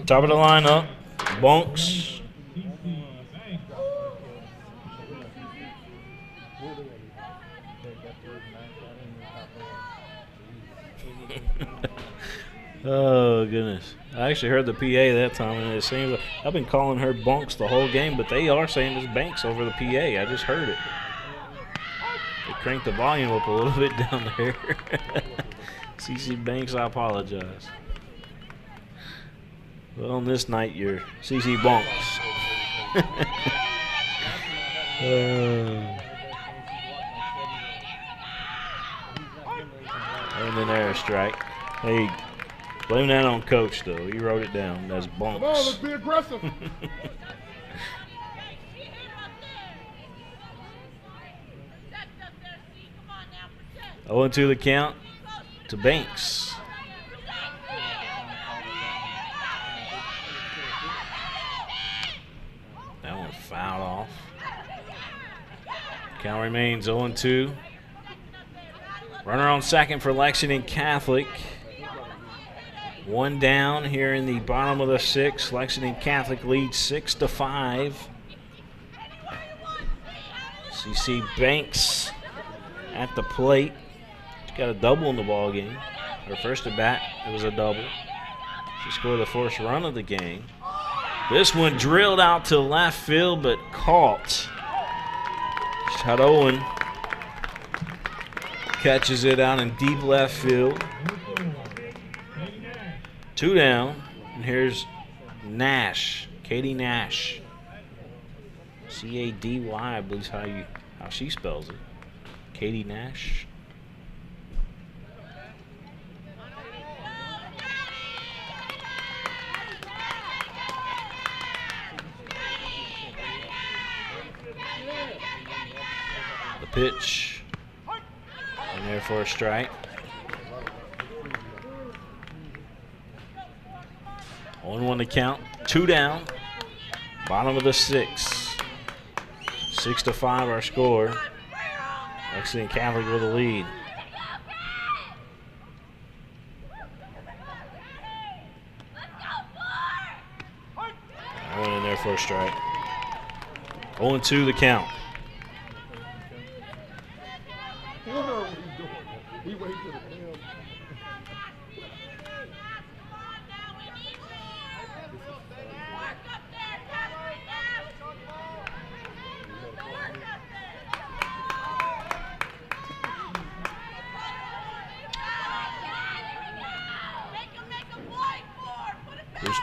Top of the lineup, Bunks. Oh, goodness. I actually heard the PA that time, and it seems like I've been calling her Bunks the whole game, but they are saying it's Banks over the PA. I just heard it. They cranked the volume up a little bit down there. CC Banks, I apologize. But on this night, you're CC Bunks. And then there a strike. Hey, Blame that on Coach, though. He wrote it down. That's bunks. Come on, let's be aggressive. 0-2 the count to Banks. That one fouled off. Count remains 0-2. Runner on second for Lexington Catholic. One down here in the bottom of the sixth. Lexington Catholic leads 6-5. CC Banks at the plate. She's got a double in the ball game. Her first at bat, it was a double. She scored the first run of the game. This one drilled out to left field, but caught. Shot Owen catches it out in deep left field. Two down, and here's Nash, Katie Nash. C-A-D-Y, I believe is how she spells it. Katie Nash. The pitch, and there for a strike. 1-1 to count, two down, bottom of the sixth. 6-5 our score. Lexington Catholic with a lead. I went in there for a strike. 0-2 the count. What are we doing? We wait to the damn.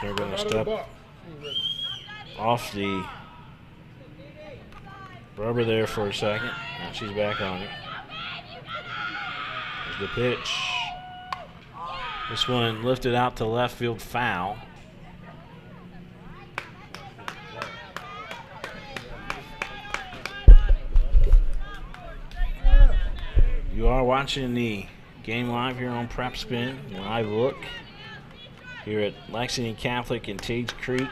They're going to step off the rubber there for a second. Now she's back on it. There's the pitch. This one lifted out to left field, foul. You are watching the game live here on PrepSpin, live look here at Lexington Catholic and Tates Creek,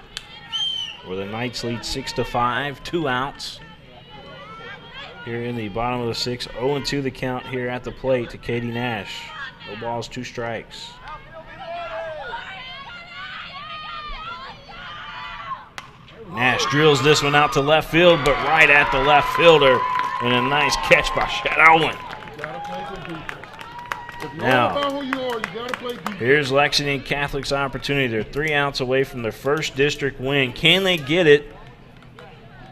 where the Knights lead 6-5, 2 outs. Here in the bottom of the sixth, 0-2 the count here at the plate to Katie Nash. No balls, 2 strikes. Nash drills this one out to left field, but right at the left fielder, and a nice catch by Shad Owen. Now, here's Lexington Catholic's opportunity. They're 3 outs away from their first district win. Can they get it?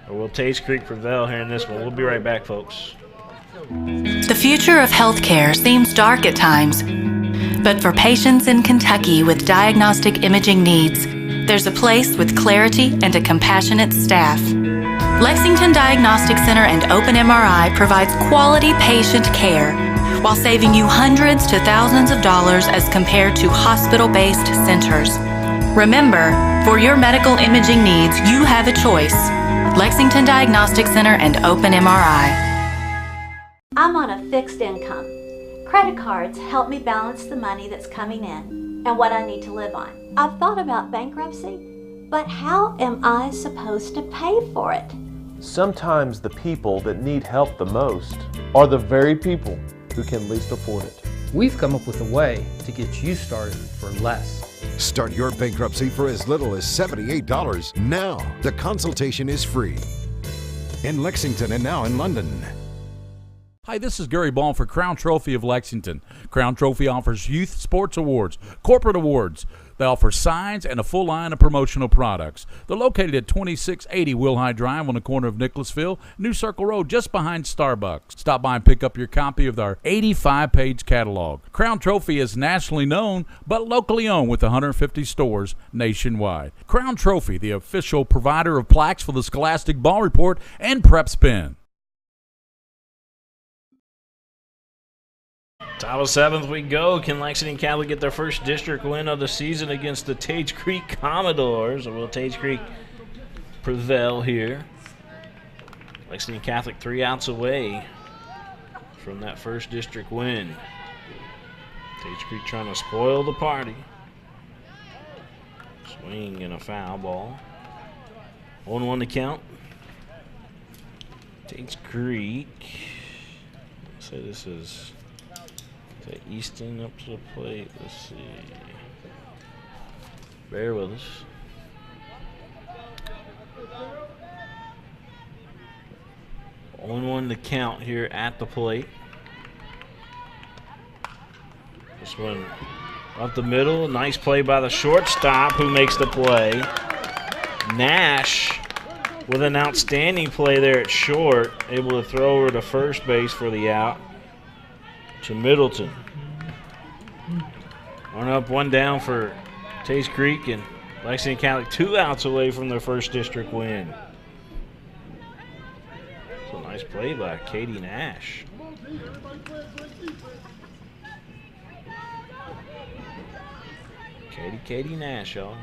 Or will Tates Creek prevail here in this one? We'll be right back, folks. The future of healthcare seems dark at times, but for patients in Kentucky with diagnostic imaging needs, there's a place with clarity and a compassionate staff. Lexington Diagnostic Center and Open MRI provides quality patient care while saving you hundreds to thousands of dollars as compared to hospital-based centers. Remember, for your medical imaging needs, you have a choice. Lexington Diagnostic Center and Open MRI. I'm on a fixed income. Credit cards help me balance the money that's coming in and what I need to live on. I've thought about bankruptcy, but how am I supposed to pay for it? Sometimes the people that need help the most are the very people who can least afford it. We've come up with a way to get you started for less. Start your bankruptcy for as little as $78 now. The consultation is free. In Lexington and now in London. Hi, this is Gary Ball for Crown Trophy of Lexington. Crown Trophy offers youth sports awards, corporate awards. They offer signs and a full line of promotional products. They're located at 2680 Wilhite Drive on the corner of Nicholasville, New Circle Road, just behind Starbucks. Stop by and pick up your copy of our 85-page catalog. Crown Trophy is nationally known, but locally owned with 150 stores nationwide. Crown Trophy, the official provider of plaques for the Scholastic Ball Report and PrepSpin. Top of 7th we go. Can Lexington Catholic get their first district win of the season against the Tates Creek Commodores? Or will Tates Creek prevail here? Lexington Catholic 3 outs away from that first district win. Tates Creek trying to spoil the party. Swing and a foul ball. 1-1 to count. Tates Creek. Let's say this is Easton up to the plate. Let's see. Bear with us. Only one to count here at the plate. This one up the middle. Nice play by the shortstop who makes the play. Nash with an outstanding play there at short. Able to throw over to first base for the out to Middleton. 1 up, 1 down for Tates Creek, and Lexington Catholic 2 outs away from their first district win. It's a nice play by Katie Nash. Katie Nash, y'all.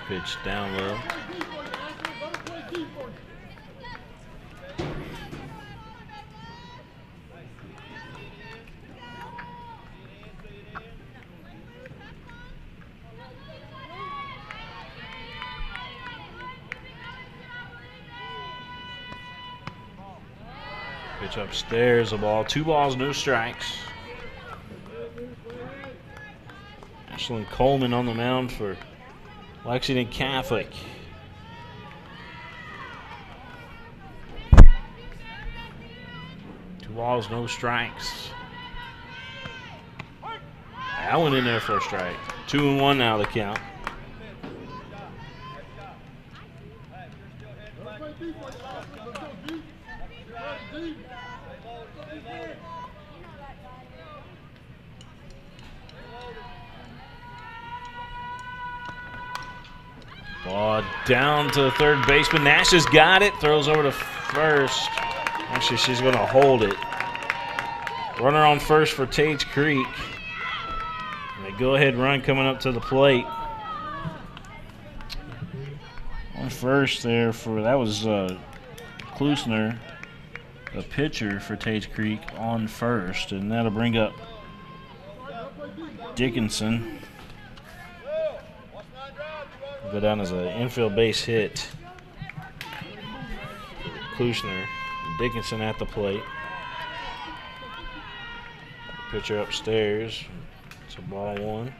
Pitch down low. Pitch upstairs, a ball. 2 balls, no strikes. Ashlyn Coleman on the mound for Lexington Catholic. Two balls, no strikes. That went in there for a strike. 2-1 now the count. Ball down to the third baseman. Nash has got it. Throws over to first. Actually, she's going to hold it. Runner on first for Tates Creek. And a go-ahead run coming up to the plate. On first there for, that was Klusner, a pitcher for Tates Creek on first. And that'll bring up Dickinson. Go down as an infield base hit. Klusner, Dickinson at the plate. Pitcher upstairs. It's a ball 1.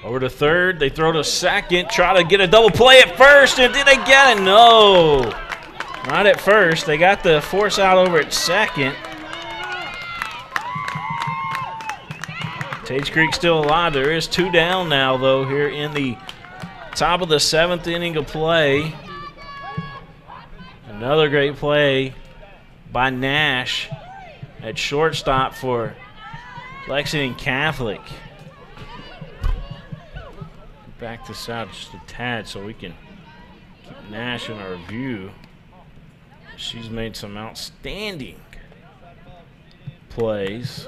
Over to third, they throw to second, try to get a double play at first, and did they get it? No, not at first. They got the force out over at second. Tates Creek still alive. There is 2 down now, though, here in the top of the 7th inning of play. Another great play by Nash at shortstop for Lexington Catholic. Back this out just a tad so we can keep Nash in our view. She's made some outstanding plays.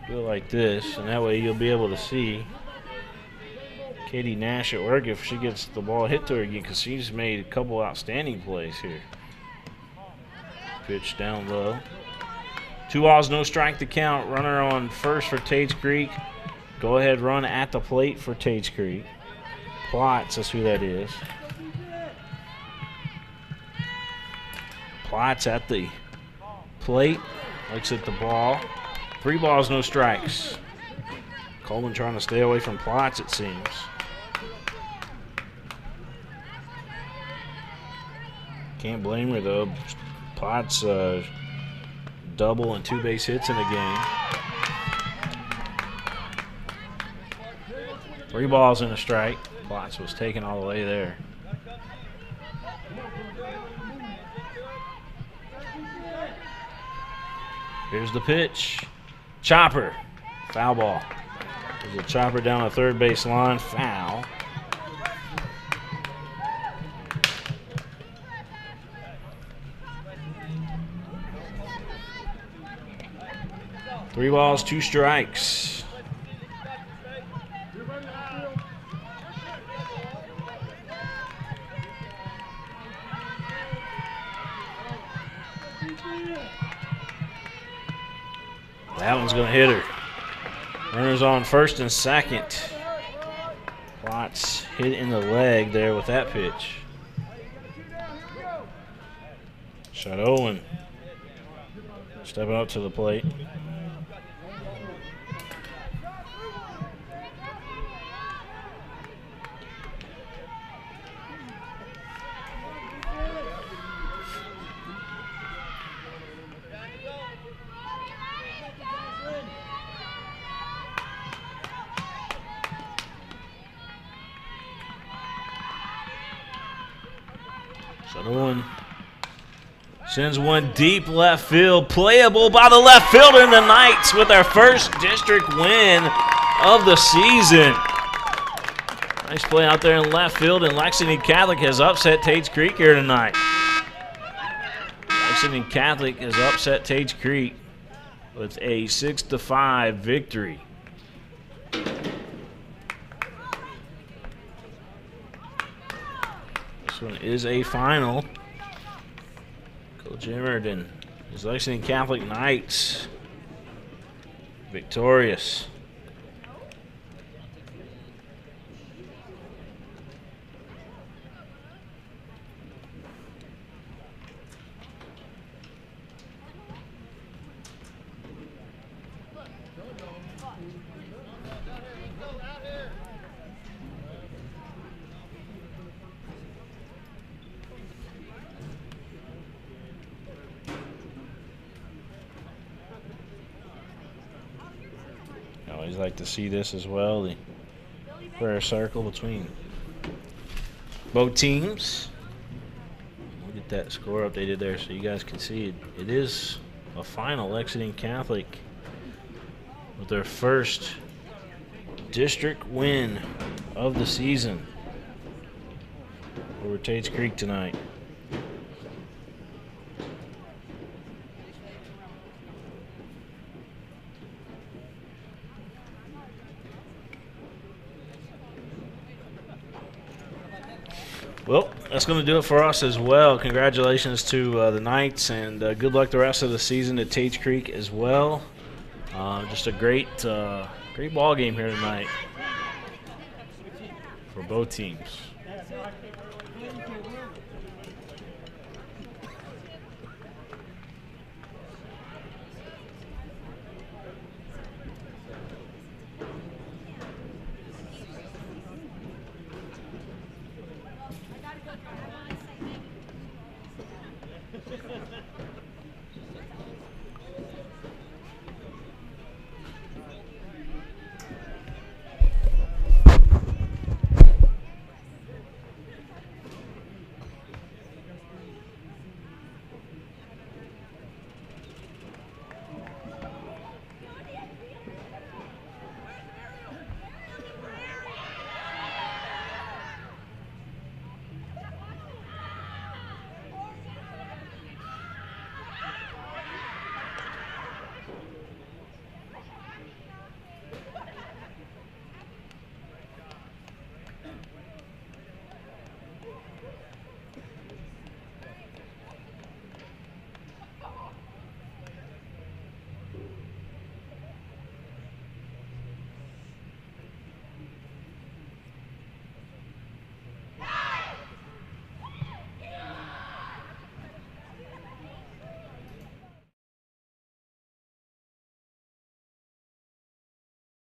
Do it like this, and that way you'll be able to see Katie Nash at work if she gets the ball hit to her again, because she's made a couple outstanding plays here. Pitch down low. 2 balls, no strike to count. Runner on first for Tates Creek. Go ahead run at the plate for Tates Creek. Plotz, that's who that is. Plotz at the plate. Looks at the ball. 3 balls, no strikes. Coleman trying to stay away from Plotz, it seems. Can't blame her, though. Plotz double and 2 base hits in the game. 3 balls and a strike. Plotz was taken all the way there. Here's the pitch. Chopper. Foul ball. There's a chopper down the third base line. Foul. Three balls, two strikes. That one's going to hit her. Runners on first and second. Watts hit in the leg there with that pitch. Shot Owen. Stepping up to the plate. Owen sends one deep left field, playable by the left fielder, and the Knights with their first district win of the season. Nice play out there in left field, and Lexington Catholic has upset Tates Creek here tonight. Lexington Catholic has upset Tates Creek with a 6-5 victory. This one is a final. Coach Emmerton, his Lexington Catholic Knights victorious. I always like to see this as well, the prayer circle between both teams. We'll get that score updated there so you guys can see it. It is a final. Lexington Catholic with their first district win of the season over Tates Creek tonight. Well, that's going to do it for us as well. Congratulations to the Knights, and good luck the rest of the season at Tates Creek as well. Just a great ball game here tonight for both teams.